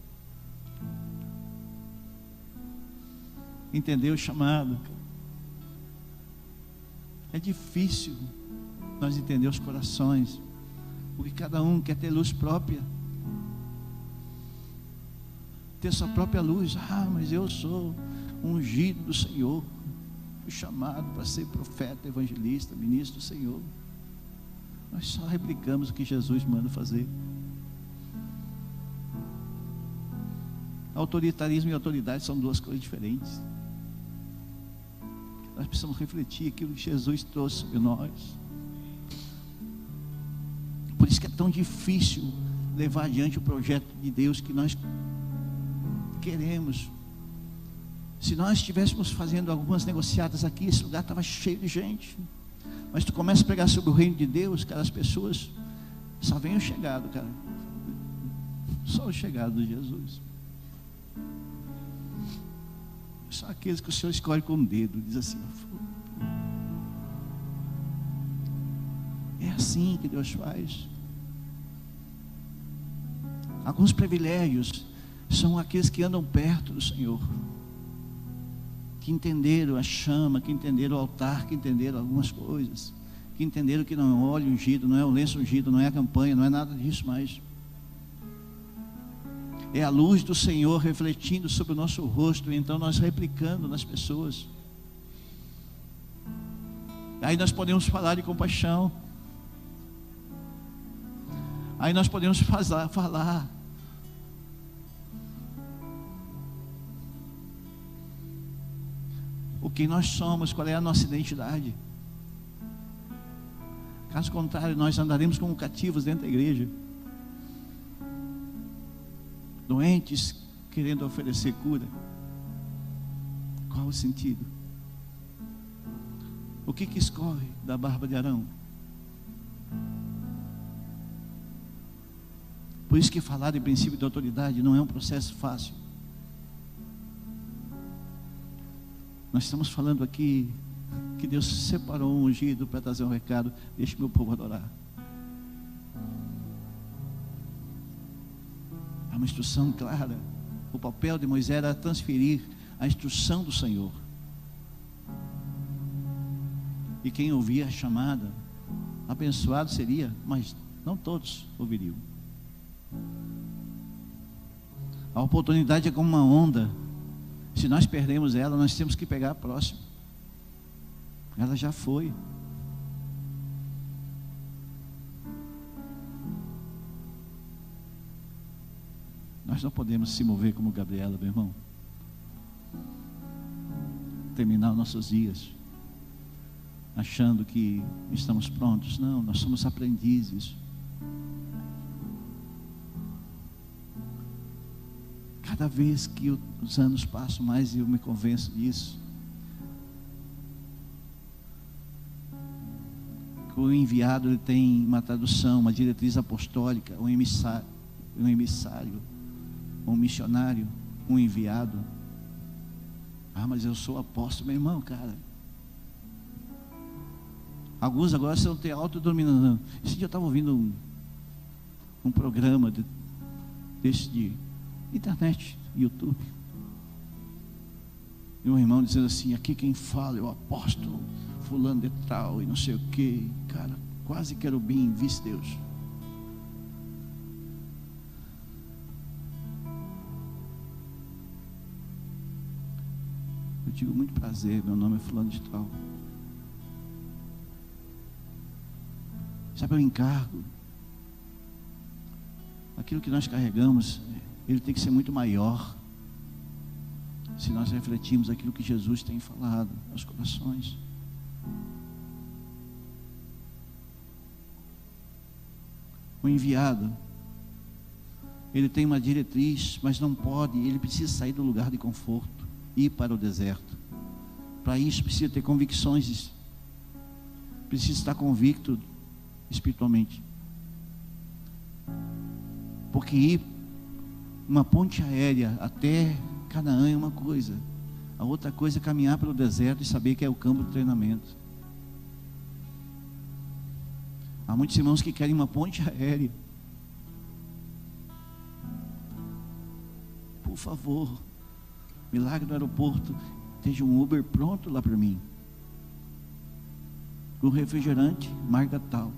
Entender o chamado. É difícil nós entender os corações, porque cada um quer ter luz própria, ter sua própria luz. Mas eu sou ungido do Senhor, fui chamado para ser profeta, evangelista, ministro do Senhor. Nós só replicamos o que Jesus manda fazer. Autoritarismo e autoridade são duas coisas diferentes. Nós precisamos refletir aquilo que Jesus trouxe sobre nós. Por isso que é tão difícil levar adiante o projeto de Deus que nós queremos. Se nós estivéssemos fazendo algumas negociadas aqui, esse lugar estava cheio de gente. Mas tu começa a pregar sobre o reino de Deus, cara, as pessoas só vem o chegado, cara. Só o chegado de Jesus. Só aqueles que o Senhor escolhe com o dedo, diz assim: é assim que Deus faz. Alguns privilégios são aqueles que andam perto do Senhor, que entenderam a chama, que entenderam o altar, que entenderam algumas coisas, que entenderam que não é o óleo ungido, não é o lenço ungido, não é a campanha, não é nada disso mais. É a luz do Senhor refletindo sobre o nosso rosto, e então nós replicando nas pessoas. Aí nós podemos falar de compaixão. Aí nós podemos falar. O que nós somos, qual é a nossa identidade. Caso contrário, nós andaremos como cativos dentro da igreja. Doentes querendo oferecer cura. Qual o sentido? O que escorre da barba de Arão? Por isso que falar de princípio de autoridade não é um processo fácil. Nós estamos falando aqui que Deus separou um ungido para trazer um recado: deixe meu povo adorar. Há uma instrução clara. O papel de Moisés era transferir a instrução do Senhor. E quem ouvia a chamada, abençoado seria, mas não todos ouviriam. A oportunidade é como uma onda. Se nós perdemos ela, nós temos que pegar a próxima. Ela já foi. Nós não podemos se mover como Gabriela, meu irmão. Terminar nossos dias achando que estamos prontos. Não, nós somos aprendizes. Cada vez que os anos passam mais, eu me convenço disso. Que o enviado, ele tem uma tradução, uma diretriz apostólica, um emissário, um missionário, um enviado. Mas eu sou apóstolo, meu irmão, cara. Alguns agora estão te autodominando. Esse dia eu estava ouvindo um programa desse de internet, YouTube. E um irmão dizendo assim: aqui quem fala é o apóstolo fulano de tal e não sei o que. Cara, quase querubim, vice-Deus. Eu digo: muito prazer, meu nome é fulano de tal. Sabe o encargo? Aquilo que nós carregamos, ele tem que ser muito maior, se nós refletirmos aquilo que Jesus tem falado aos corações. O enviado, ele tem uma diretriz, mas não pode, ele precisa sair do lugar de conforto, ir para o deserto. Para isso precisa ter convicções, precisa estar convicto espiritualmente. Porque ir uma ponte aérea até Canaã é uma coisa, a outra coisa é caminhar pelo deserto e saber que é o campo de treinamento. Há muitos irmãos que querem uma ponte aérea. Por favor, milagre do aeroporto, esteja um Uber pronto lá para mim, com refrigerante, marca tal.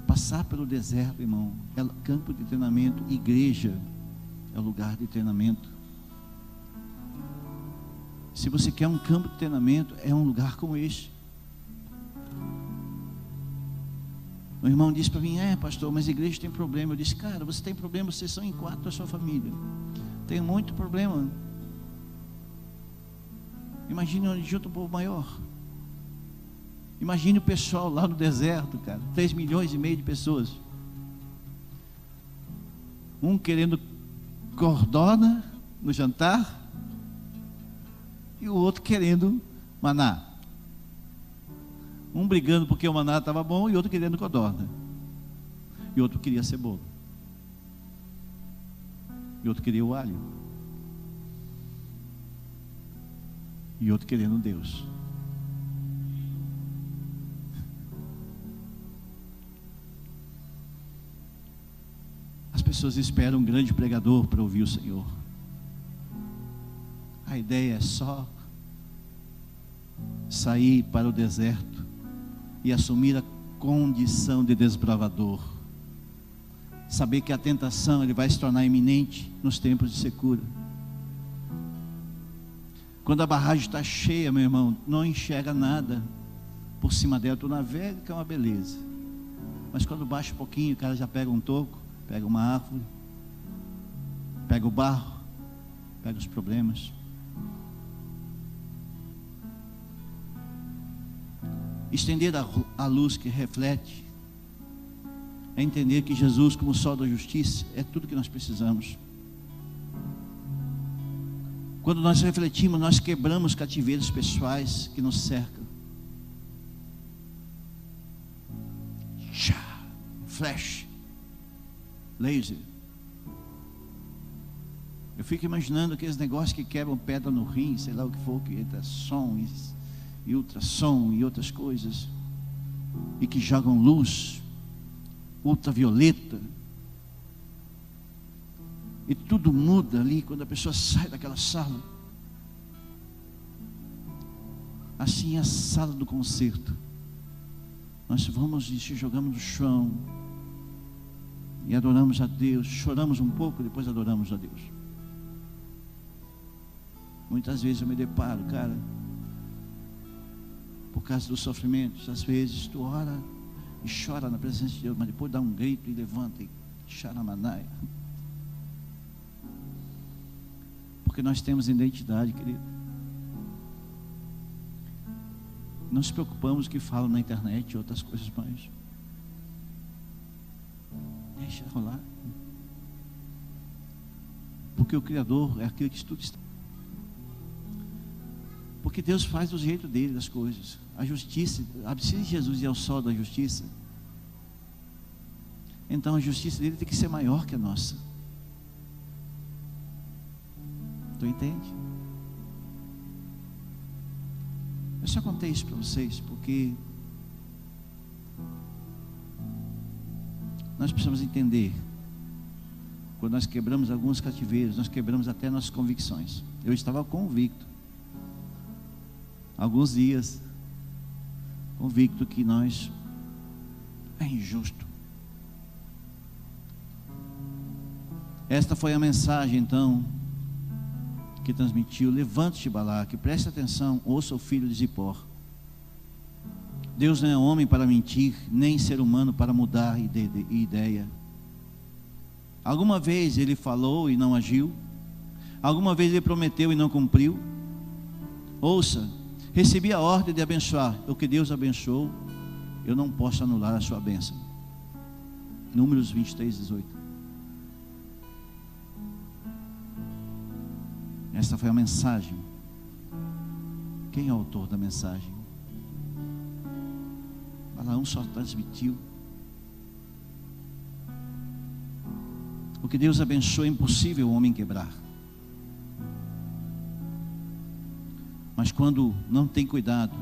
Passar pelo deserto, irmão, é campo de treinamento. Igreja é lugar de treinamento. Se você quer um campo de treinamento, é um lugar como este. O irmão disse para mim: pastor, mas a igreja tem problema. Eu disse: cara, você tem problema, vocês são em 4 da sua família. Tem muito problema. Imagine onde junta um povo maior. Imagine o pessoal lá no deserto, cara, 3,5 milhões de pessoas. Um querendo cordona no jantar e o outro querendo maná. Um brigando porque o maná estava bom e outro querendo codorna. E outro queria cebola. E outro queria o alho. E outro querendo Deus. As pessoas esperam um grande pregador para ouvir o Senhor. A ideia é só sair para o deserto e assumir a condição de desbravador. Saber que a tentação ele vai se tornar iminente nos tempos de secura. Quando a barragem está cheia, meu irmão, não enxerga nada por cima dela. Tu navega, que é uma beleza. Mas quando baixa um pouquinho, o cara já pega um toco, pega uma árvore, pega o barro, pega os problemas. Estender a luz que reflete é entender que Jesus, como sol da justiça, é tudo que nós precisamos. Quando nós refletimos, nós quebramos cativeiros pessoais que nos cercam. Flash, laser. Eu fico imaginando aqueles negócios que quebram pedra no rim, sei lá o que for, que entra som e ultrassom e outras coisas, e que jogam luz ultravioleta, e tudo muda ali quando a pessoa sai daquela sala. Assim é a sala do concerto. Nós vamos e se jogamos no chão e adoramos a Deus, choramos um pouco, depois adoramos a Deus. Muitas vezes eu me deparo, cara, por causa dos sofrimentos, às vezes tu ora e chora na presença de Deus, mas depois dá um grito e levanta e charamanaia. Porque nós temos identidade, querido. Não se preocupamos com o que falam na internet e outras coisas mais. Deixa rolar. Porque o Criador é aquele que tudo está. Porque Deus faz do jeito dele das coisas. A justiça, se Jesus é o sol da justiça, então a justiça dele tem que ser maior que a nossa. Tu entende? Eu só contei isso para vocês porque nós precisamos entender. Quando nós quebramos alguns cativeiros, nós quebramos até nossas convicções. Eu estava convicto, alguns dias, convicto que nós é injusto. Esta foi a mensagem então que transmitiu: levante-te, Balaque, preste atenção, ouça o filho de Zippor. Deus não é homem para mentir, nem ser humano para mudar ideia. Alguma vez Ele falou e não agiu? Alguma vez Ele prometeu e não cumpriu? Ouça, recebi a ordem de abençoar. O que Deus abençoou, eu não posso anular a sua bênção. Números 23, 18. Esta foi a mensagem. Quem é o autor da mensagem? Balaão só transmitiu. O que Deus abençoa é impossível o homem quebrar. Mas quando não tem cuidado,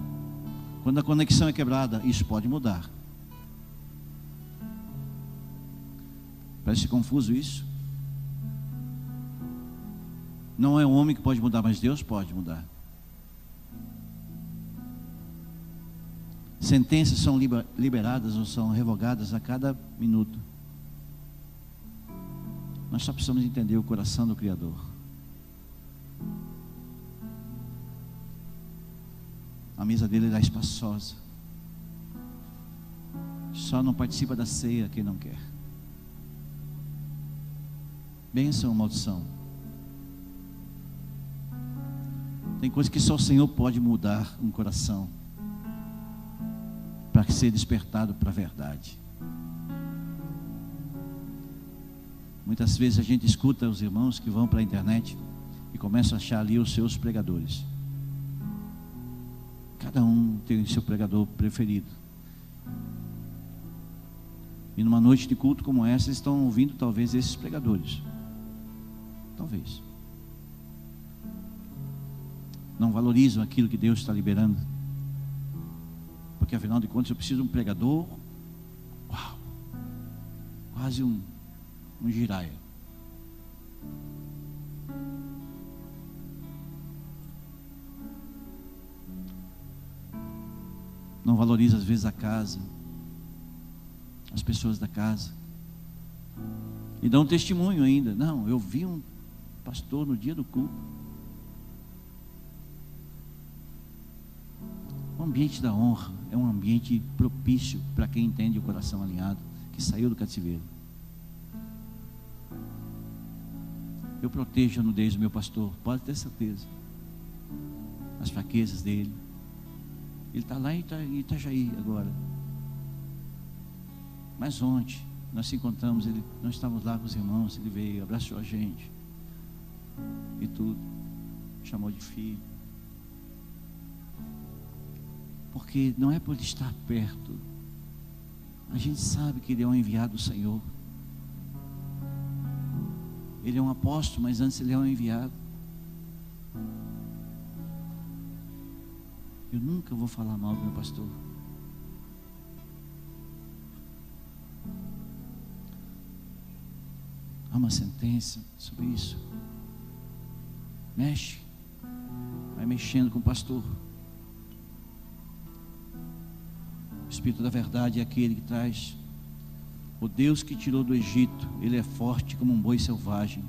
quando a conexão é quebrada, isso pode mudar. Parece confuso isso. Não é o homem que pode mudar, mas Deus pode mudar. Sentenças são liberadas ou são revogadas a cada minuto. Nós só precisamos entender o coração do Criador. A mesa dele era espaçosa. Só não participa da ceia quem não quer. Bênção ou maldição? Tem coisas que só o Senhor pode mudar um coração para ser despertado para a verdade. Muitas vezes a gente escuta os irmãos que vão para a internet e começam a achar ali os seus pregadores. Cada um tem o seu pregador preferido. E numa noite de culto como essa, estão ouvindo talvez esses pregadores. Talvez. Não valorizam aquilo que Deus está liberando. Porque afinal de contas eu preciso de um pregador. Uau! Quase um giraia. Não valoriza às vezes a casa, as pessoas da casa. E dá um testemunho ainda. Não, eu vi um pastor no dia do culto. O ambiente da honra é um ambiente propício para quem entende o coração alinhado, que saiu do cativeiro. Eu protejo a nudez do meu pastor, pode ter certeza. As fraquezas dele. Ele está lá em Itajaí agora. Mas ontem nós se encontramos, nós estávamos lá com os irmãos, ele veio, abraçou a gente e tudo, chamou de filho. Porque não é por ele estar perto, a gente sabe que ele é um enviado do Senhor. Ele é um apóstolo, mas antes ele é um enviado. Eu nunca vou falar mal do meu pastor. Há uma sentença sobre isso. Mexe. Vai mexendo com o pastor. O Espírito da verdade é aquele que traz. O Deus que tirou do Egito, Ele é forte como um boi selvagem.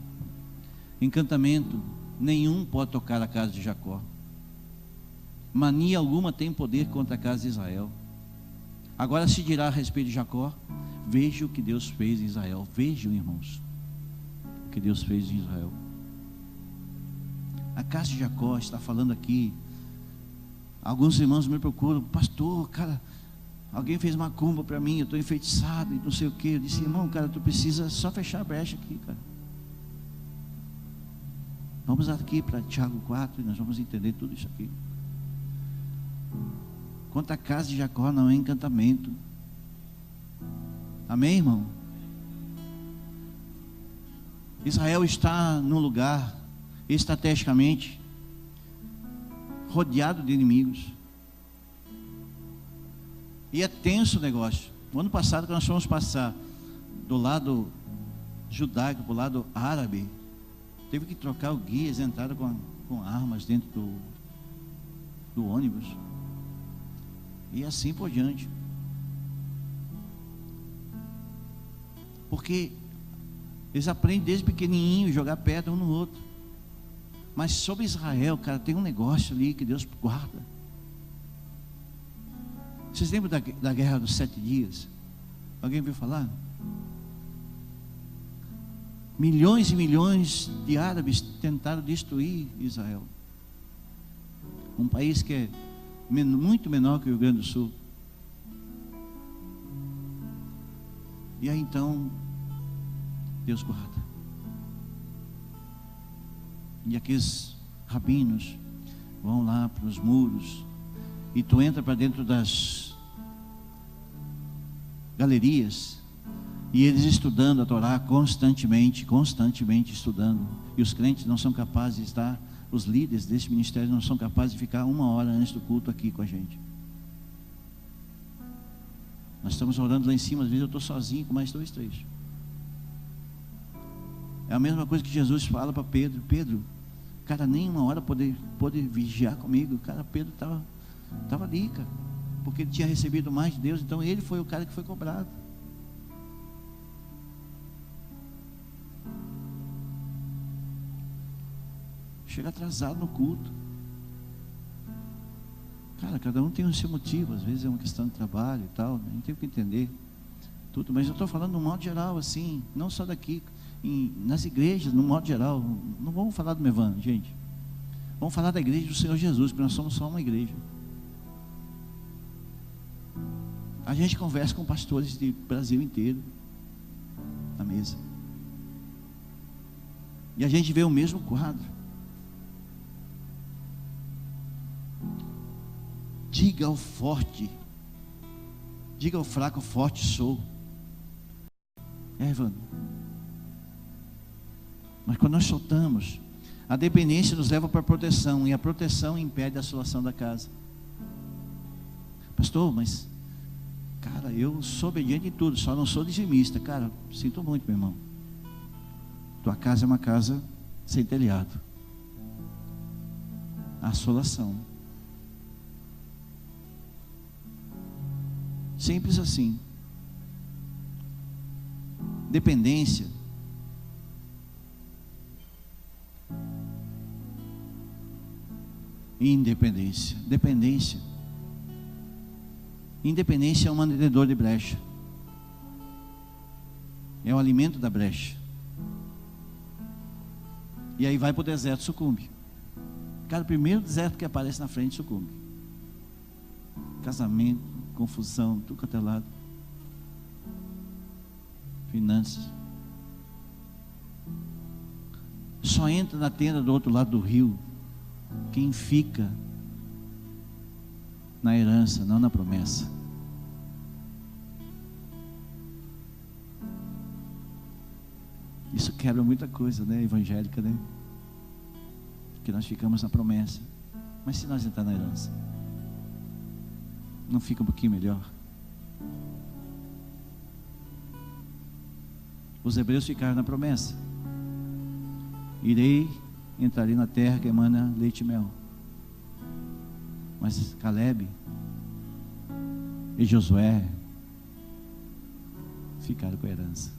Encantamento nenhum pode tocar a casa de Jacó. Mania alguma tem poder contra a casa de Israel. Agora se dirá a respeito de Jacó: veja o que Deus fez em Israel. Vejam, irmãos, o que Deus fez em Israel. A casa de Jacó está falando aqui. Alguns irmãos me procuram: pastor, cara, alguém fez macumba para mim, eu estou enfeitiçado e não sei o que. Eu disse: irmão, cara, tu precisa só fechar a brecha aqui, cara. Vamos aqui para Tiago 4 e nós vamos entender tudo isso aqui. Quanto à casa de Jacó, não é encantamento. Amém, irmão? Israel está num lugar estrategicamente rodeado de inimigos. E é tenso o negócio. No ano passado, que nós fomos passar do lado judaico para o lado árabe, teve que trocar o guia, eles entraram com armas dentro do ônibus. E assim por diante. Porque eles aprendem desde pequenininho jogar pedra um no outro. Mas sobre Israel, cara, tem um negócio ali que Deus guarda. Vocês lembram da guerra dos 7 dias? Alguém ouviu falar? Milhões e milhões de árabes tentaram destruir Israel. Um país que é muito menor que o Rio Grande do Sul. E aí então, Deus guarda. E aqueles rabinos vão lá para os muros, e tu entra para dentro das galerias, e eles estudando a Torá constantemente estudando, e os crentes não são capazes de estar, os líderes desse ministério não são capazes de ficar 1 hora antes do culto aqui com a gente. Nós estamos orando lá em cima, às vezes eu estou sozinho com mais 2, 3. É a mesma coisa que Jesus fala para Pedro: Pedro, cara, nem 1 hora pode vigiar comigo. Cara, Pedro estava ali, cara, porque ele tinha recebido mais de Deus, então ele foi o cara que foi cobrado. Chega atrasado no culto. Cara, cada um tem o seu motivo. Às vezes é uma questão de trabalho e tal, né? A gente tem que entender tudo, mas eu estou falando no modo geral, assim, não só daqui, nas igrejas, no modo geral. Não vamos falar do Mevan, gente. Vamos falar da igreja do Senhor Jesus, porque nós somos só uma igreja. A gente conversa com pastores do Brasil inteiro na mesa, e a gente vê o mesmo quadro. Diga ao forte, diga ao fraco: forte sou. Evandro. Mas quando nós soltamos, a dependência nos leva para a proteção, e a proteção impede a assolação da casa. Pastor, mas cara, eu sou obediente em tudo, só não sou dizimista. Cara, sinto muito, meu irmão. Tua casa é uma casa sem telhado. Assolação. Simples assim. Dependência. Independência. Dependência. Independência é um mantenedor de brecha. É o alimento da brecha. E aí vai para o deserto, sucumbe. Cara, o primeiro deserto que aparece na frente sucumbe. Casamento, confusão, tudo quanto é lado. Finanças. Só entra na tenda do outro lado do rio quem fica na herança, não na promessa. Isso quebra muita coisa, né, evangélica, né? Porque nós ficamos na promessa. Mas se nós entrar na herança, não fica um pouquinho melhor? Os hebreus ficaram na promessa: entrarei na terra que emana leite e mel. Mas Caleb e Josué ficaram com a herança.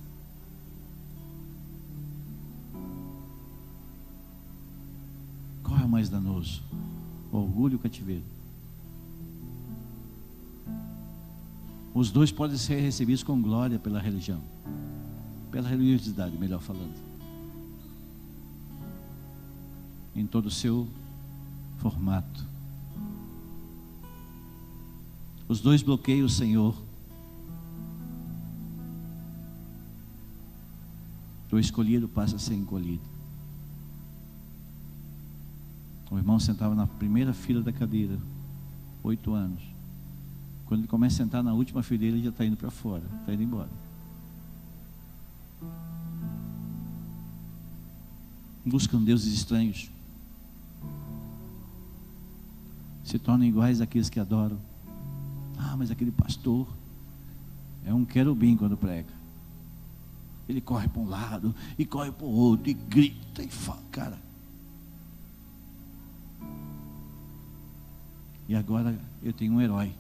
Qual é o mais danoso? O orgulho ou o cativeiro? Os dois podem ser recebidos com glória pela religião, pela religiosidade, melhor falando, em todo o seu formato. Os dois bloqueiam o Senhor. O escolhido passa a ser encolhido. O irmão sentava na primeira fila da cadeira, 8 anos. Quando ele começa a sentar na última fileira, ele já está indo para fora, está indo embora. Buscam deuses estranhos, se tornam iguais àqueles que adoram. Ah, mas aquele pastor é um querubim quando prega. Ele corre para um lado e corre para o outro e grita e fala, cara. E agora eu tenho um herói.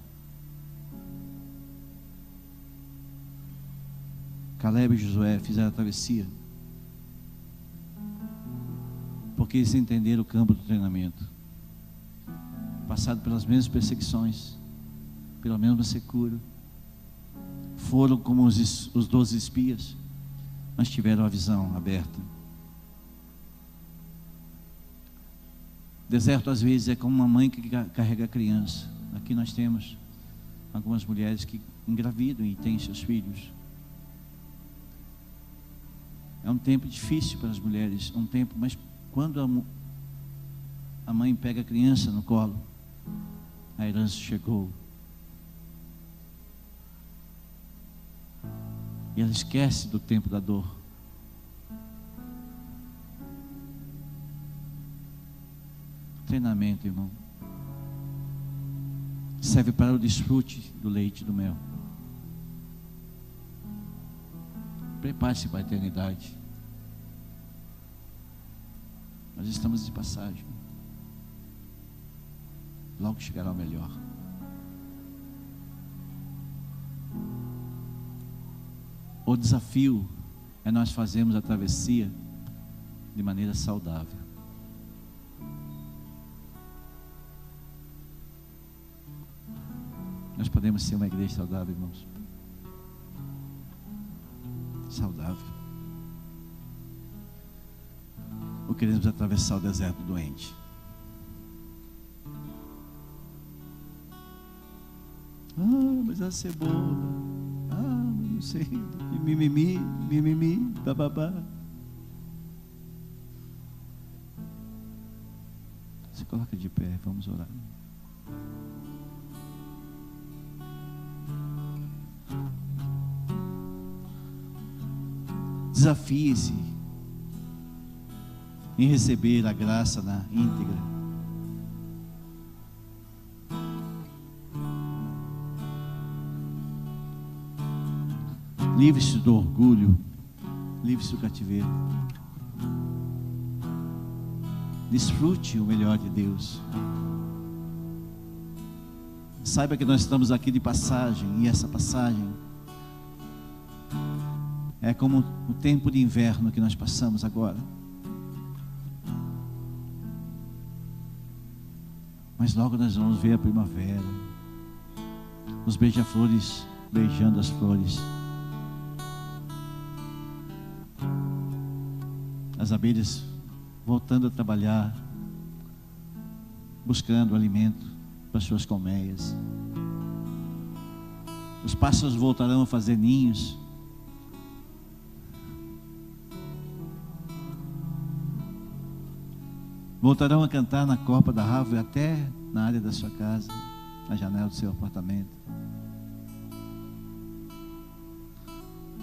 Caleb e Josué fizeram a travessia porque eles entenderam o campo do treinamento, passado pelas mesmas perseguições, pelo menos você cura. Foram como os 12 espias, mas tiveram a visão aberta. Deserto às vezes é como uma mãe que carrega a criança. Aqui nós temos algumas mulheres que engravidam e têm seus filhos. É um tempo difícil para as mulheres, mas quando a mãe pega a criança no colo, a herança chegou. E ela esquece do tempo da dor. Treinamento, irmão, serve para o desfrute do leite e do mel. Prepare-se para a eternidade. Nós estamos de passagem. Logo chegará o melhor. O desafio é nós fazermos a travessia de maneira saudável. Nós podemos ser uma igreja saudável, irmãos. Saudável. Ou queremos atravessar o deserto doente? Mas a cebola. Não sei. Mimimi, bababá. Se coloca de pé, vamos orar. Desafie-se em receber a graça na íntegra. Livre-se do orgulho, livre-se do cativeiro. Desfrute o melhor de Deus. Saiba que nós estamos aqui de passagem, e essa passagem é como o tempo de inverno que nós passamos agora. Mas logo nós vamos ver a primavera, os beija-flores beijando as flores, as abelhas voltando a trabalhar, buscando alimento para suas colmeias. Os pássaros voltarão a fazer ninhos. Voltarão a cantar na copa da árvore, até na área da sua casa, na janela do seu apartamento.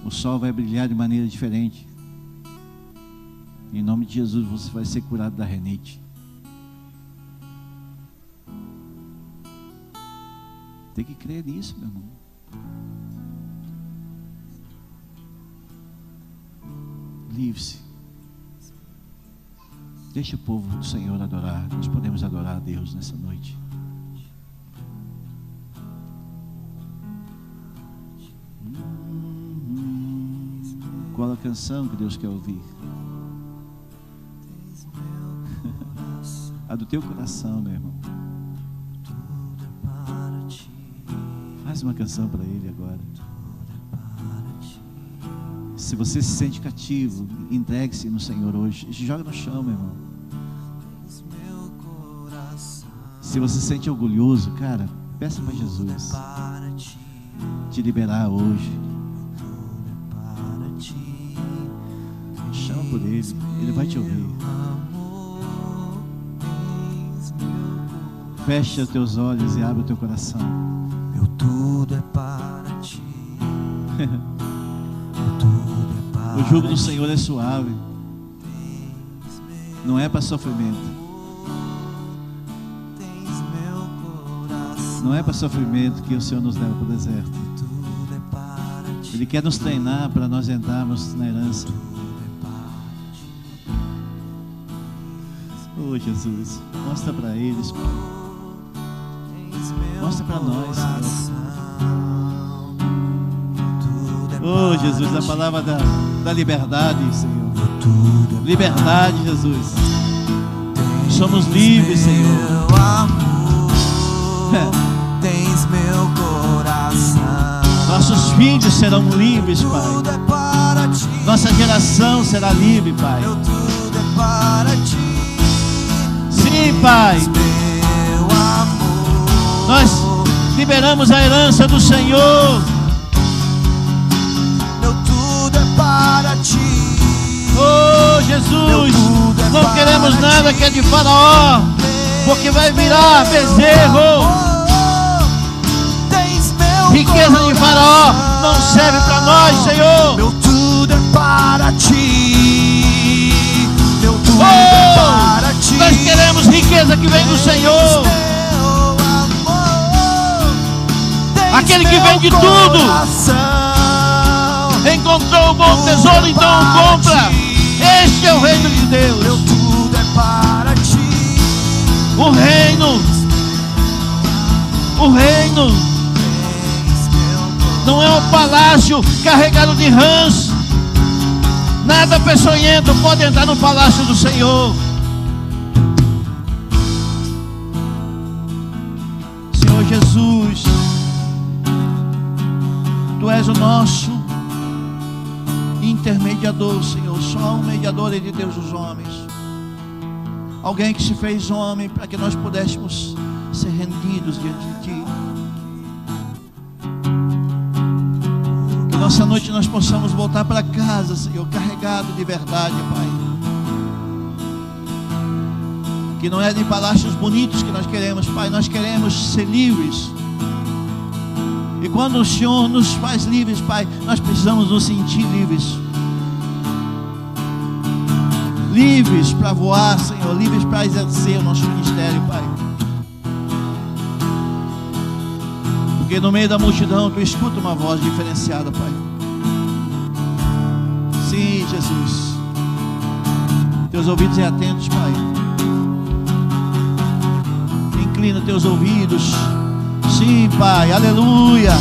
O sol vai brilhar de maneira diferente. Em nome de Jesus você vai ser curado da renite. Tem que crer nisso, meu irmão. Livre-se. Deixa o povo do Senhor adorar. Nós podemos adorar a Deus nessa noite. Qual a canção que Deus quer ouvir? A do teu coração, meu irmão. Faz uma canção para Ele agora. Se você se sente cativo, entregue-se no Senhor hoje. Se joga no chão, meu irmão. Se você se sente orgulhoso, cara, peça para Jesus te liberar hoje. Chama por Ele, Ele vai te ouvir. Fecha os teus olhos e abre o teu coração. Meu tudo é para ti. O jugo do Senhor é suave. Não é para sofrimento. Não é para sofrimento que o Senhor nos leva para o deserto. Ele quer nos treinar para nós entrarmos na herança. Oh Jesus, mostra para eles, mostra para nós, Senhor. Oh Jesus, a palavra da liberdade, Senhor. Liberdade, Jesus. Somos livres, Senhor. tens meu coração. Nossos filhos serão livres, Tudo Pai. é para ti. Nossa geração será livre, Pai. Meu tudo é para ti. Sim, Pai. Meu amor. Nós liberamos a herança do Senhor. Meu tudo é para ti. Oh, Jesus, não queremos nada que é de Faraó, porque vai virar bezerro. Riqueza de Faraó não serve para nós, Senhor. Meu tudo é para ti. Meu tudo é para ti. Nós queremos riqueza que vem do Senhor. Aquele que vende tudo encontrou um bom tesouro, então o compra. Este é o reino de Deus. Meu tudo é para ti. O reino não é um palácio carregado de rãs. Nada peçonhento pode entrar no palácio do Senhor. Senhor Jesus, Tu és o nosso intermediador, Senhor. Só um mediador entre Deus e os homens. Alguém que se fez homem para que nós pudéssemos ser rendidos diante de Ti. Que nossa noite nós possamos voltar para casa, Senhor, carregado de verdade, Pai. Que não é de palácios bonitos que nós queremos, Pai. Nós queremos ser livres. E quando o Senhor nos faz livres, Pai, nós precisamos nos sentir livres. Livres para voar, Senhor. Livres para exercer o nosso ministério, Pai. Porque no meio da multidão Tu escuta uma voz diferenciada, Pai. Sim, Jesus. Teus ouvidos é atentos, Pai. Inclina Teus ouvidos. Sim, Pai, aleluia.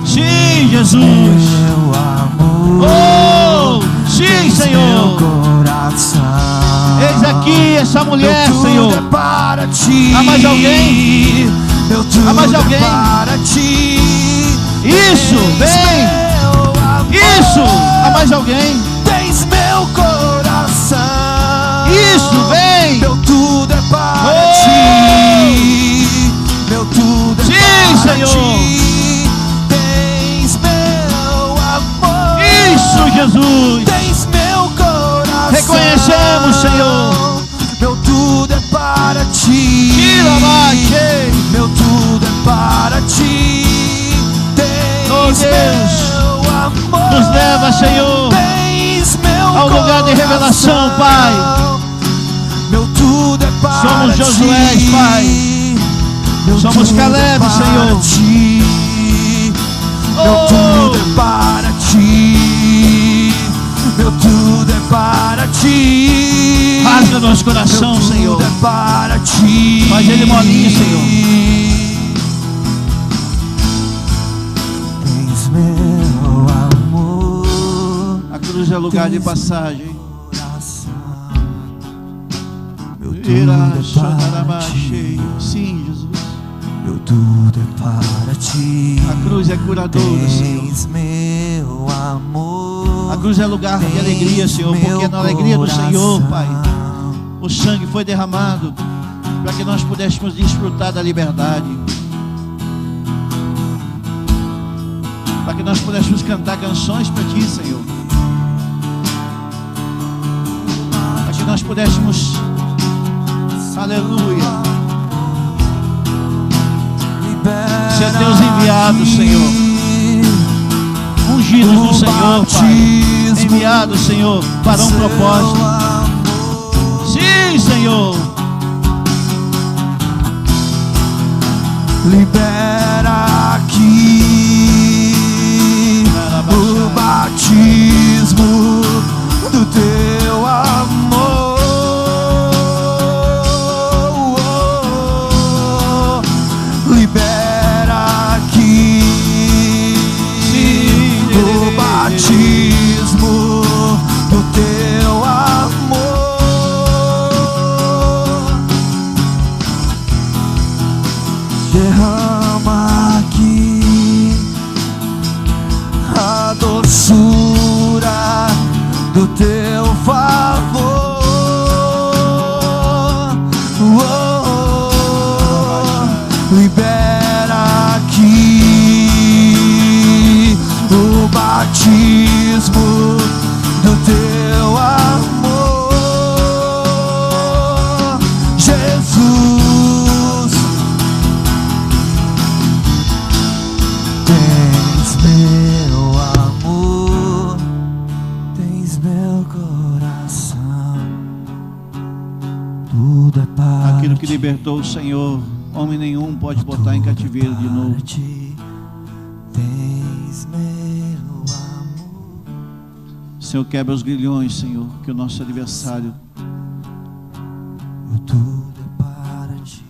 Sim, Jesus. Meu amor. Oh, sim, Senhor. Eis aqui essa mulher, Senhor. É para ti. Há mais alguém? Meu tudo Há mais alguém? É para ti. Isso, vem. Isso, há mais alguém? Tens meu coração. Isso, vem. Meu tudo é para ti. Meu tudo é Sim, para Senhor. ti. Tens meu amor. Isso, Jesus. Tens meu coração. Reconhecemos, Senhor. Meu tudo é para ti. Tira mais, meu tudo é para ti. Tens oh, Deus, meu amor. nos leva, Senhor, Tens meu ao lugar de revelação, Pai. Meu tudo é para somos ti. Josué, Pai. Meu somos Caleb, é Senhor. Ti. Meu tudo é para ti. Meu tudo é para ti. Rasga nosso coração, meu Senhor. Tudo é para ti. Faz ele molinho, Senhor. Tens meu amor. A cruz é lugar de passagem. Meu tudo é para ti. Sim, Jesus. Meu tudo é para ti. A cruz é curadora, Senhor. Tens meu amor. A cruz é lugar de alegria, Senhor, porque na alegria do Senhor, Pai, o sangue foi derramado para que nós pudéssemos desfrutar da liberdade, para que nós pudéssemos cantar canções para Ti, Senhor, para que nós pudéssemos, aleluia, ser Deus enviado, Senhor. Ungidos do Senhor, Pai, enviado, Senhor, para um propósito. Sim, Senhor. Libera aqui o batismo do Teu amor. Libera aqui o batismo do Teu amor. Derrama Tudo é para Aquilo que libertou o Senhor, homem nenhum pode botar em cativeiro de novo. Tens meu amor. Senhor, quebra os grilhões, Senhor, que o nosso adversário Tudo é para ti.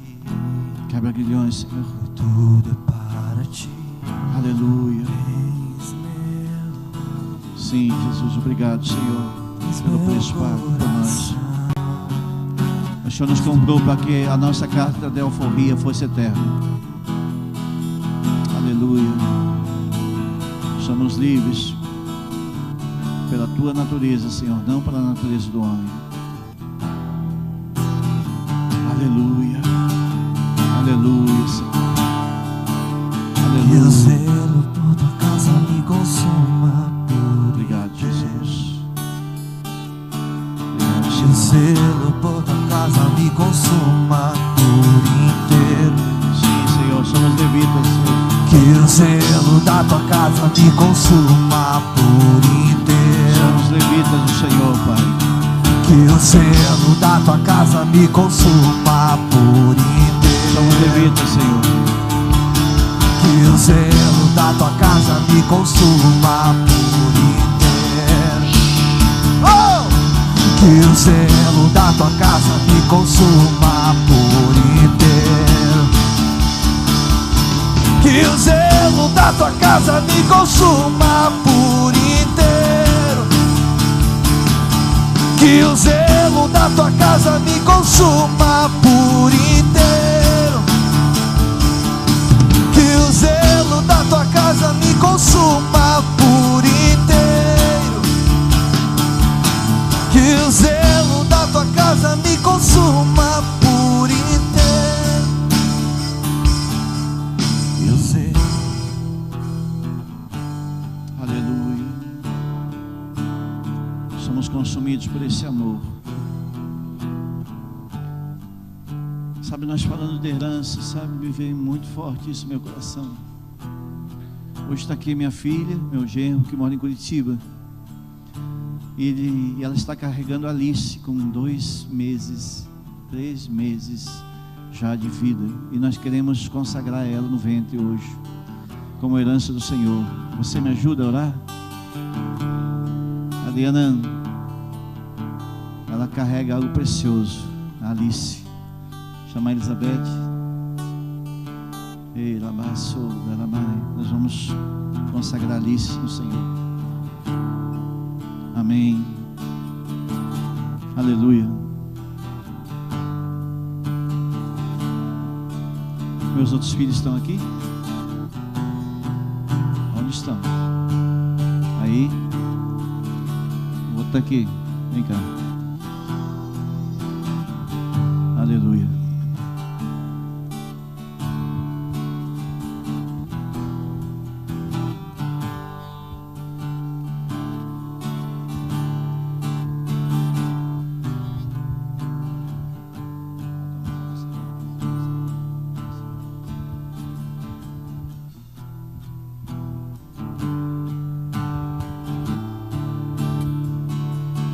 quebra grilhões, Senhor. Tudo é para ti. Aleluia. Tens meu. Sim, Jesus, obrigado, Senhor, pelo preço pago por nós. O Senhor nos comprou para que a nossa carta de alforria fosse eterna. Aleluia. Somos livres pela tua natureza, Senhor, não pela natureza do homem. Aleluia. Aleluia, Senhor. E o Aleluia. zelo por tua casa me consuma por Obrigado, Jesus. Obrigado, E o Senhor. zelo por tua casa me consuma por inteiro. Sim, Senhor, somos levitas, Senhor. Que o zelo da tua casa me consuma por inteiro. Somos levitas do Senhor, Pai. Que o zelo da tua casa me consuma por inteiro. Somos levitas, Senhor. Que o zelo da tua casa me consuma por inteiro. Oh! Que o zelo da tua casa me consuma por inteiro. Que o zelo da tua casa me consuma por inteiro. Que o zelo da tua casa me consuma por inteiro. Que o zelo da tua casa me consuma por inteiro. Que o zelo da tua casa me consuma por inteiro. Eu sei. Aleluia. Somos consumidos por esse amor. Sabe, nós falando de herança, sabe, me veio muito forte isso no meu coração. Hoje está aqui minha filha, meu genro, que mora em Curitiba. E ela está carregando a Alice com 2 meses, 3 meses já de vida. E nós queremos consagrar ela no ventre hoje, como herança do Senhor. Você me ajuda a orar? Adriana, ela carrega algo precioso, a Alice. Chama a Elizabeth. Ei, Labaçou, Garamai. Nós vamos consagrar a Alice no Senhor. Amém. Aleluia. Meus outros filhos estão aqui? Onde estão? Aí. O outro está aqui. Vem cá. Aleluia.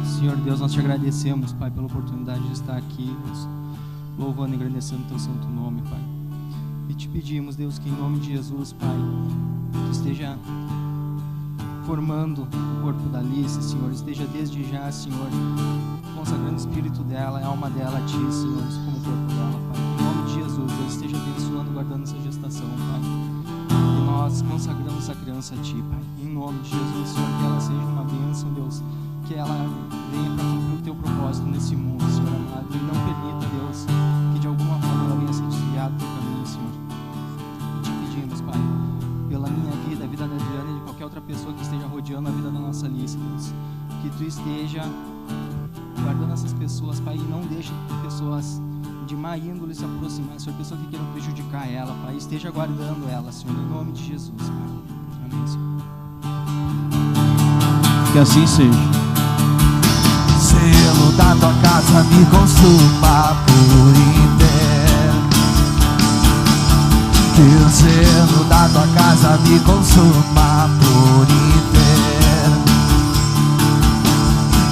Senhor Deus, nós te agradecemos, Pai, pela oportunidade de estar aqui, Deus, louvando e agradecendo o teu santo nome, Pai. E te pedimos, Deus, que em nome de Jesus, Pai, tu esteja formando o corpo da Alice, Senhor, esteja desde já, Senhor, consagrando o espírito dela, a alma dela a ti, Senhor, como o corpo dela, Pai. Em nome de Jesus, Deus, esteja abençoando e guardando essa gestação, Pai. E nós consagramos essa criança a ti, Pai. Em nome de Jesus, Senhor, que ela seja uma bênção, Deus, que ela venha para cumprir o teu propósito nesse mundo, Senhor amado, e não permita, Deus, que de alguma forma ela venha ser desviada do caminho, Senhor. E te pedimos, Pai, pela minha vida, a vida da Adriana e de qualquer outra pessoa que esteja rodeando a vida da nossa Alice, Deus, que tu esteja guardando essas pessoas, Pai, e não deixe pessoas de má índole se aproximar, Senhor, pessoas que queiram prejudicar ela, Pai, esteja guardando ela, Senhor, em nome de Jesus, Pai. Amém, Senhor. Que assim seja. Zelo da tua casa me consuma por inteiro. Que o zelo da tua casa me consuma por inteiro.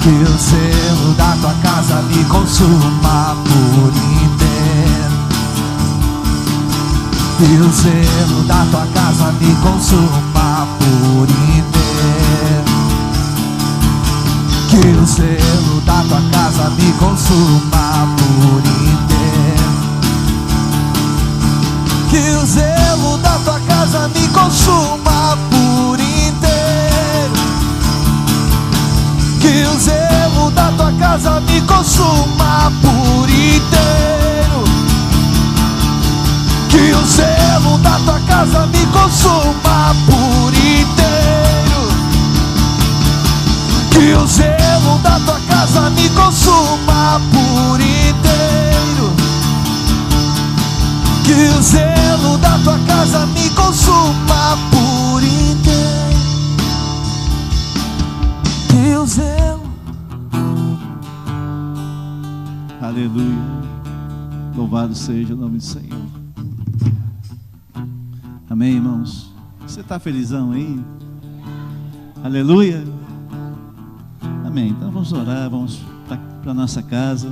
Que o zelo da tua casa me consuma por inteiro. Que o zelo da tua casa me consuma por inteiro. Que o zelo da tua casa me consuma por inteiro. Que o zelo da tua casa me consuma por inteiro. Que o zelo da tua casa me consuma por inteiro. Que o zelo da tua casa me consuma por inteiro. Que o zelo da tua casa me consuma por inteiro. Que o zelo da tua casa me consuma por inteiro. Que o zelo. Aleluia. Louvado seja o nome do Senhor. Amém, irmãos? Você está felizão aí? Aleluia. Amém. Então vamos orar, vamos para a nossa casa.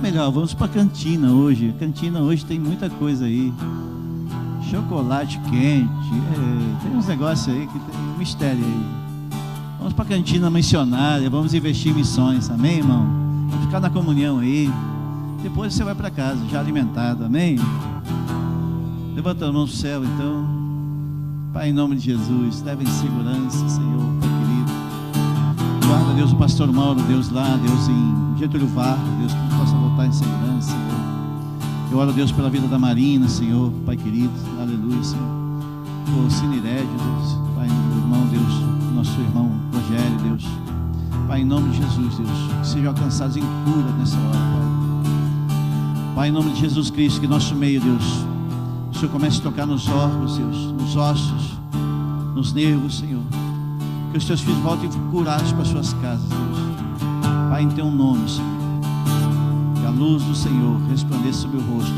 Melhor, vamos para a cantina hoje. A cantina hoje tem muita coisa aí. Chocolate quente, tem uns negócios aí que tem um mistério aí. Vamos para a cantina missionária, vamos investir em missões, amém, irmão? Vamos ficar na comunhão aí. Depois você vai para casa, já alimentado, amém? Levanta a mão no céu, então. Pai, em nome de Jesus, leva em segurança, Senhor, Pai querido. Guarda, Deus, o pastor Mauro, Deus lá, Deus em Getúlio Vargas, Deus, que possa voltar em segurança, Senhor. Eu oro, Deus, pela vida da Marina, Senhor, Pai querido, aleluia, Senhor. Por Sinirédio, Deus, Pai, irmão, Deus, nosso irmão Rogério, Deus. Pai, em nome de Jesus, Deus, que sejam alcançados em cura nessa hora, Pai. Pai, em nome de Jesus Cristo, que nosso meio, Deus, o Senhor comece a tocar nos órgãos, Deus, nos ossos, nos nervos, Senhor. Que os teus filhos voltem curados para as suas casas, Deus. Pai, em teu nome, Senhor. Que a luz do Senhor resplandeça sobre o rosto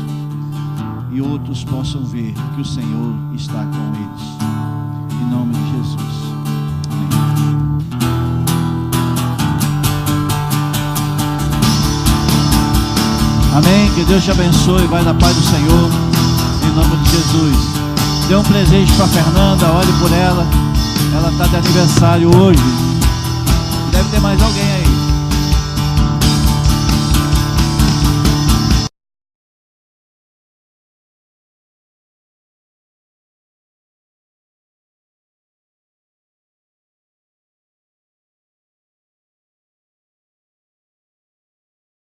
e outros possam ver que o Senhor está com eles. Em nome de Jesus. Amém. Que Deus te abençoe. Vai na paz do Senhor. Em nome de Jesus. Dê um presente para a Fernanda. Olhe por ela. Ela está de aniversário hoje. Deve ter mais alguém aí.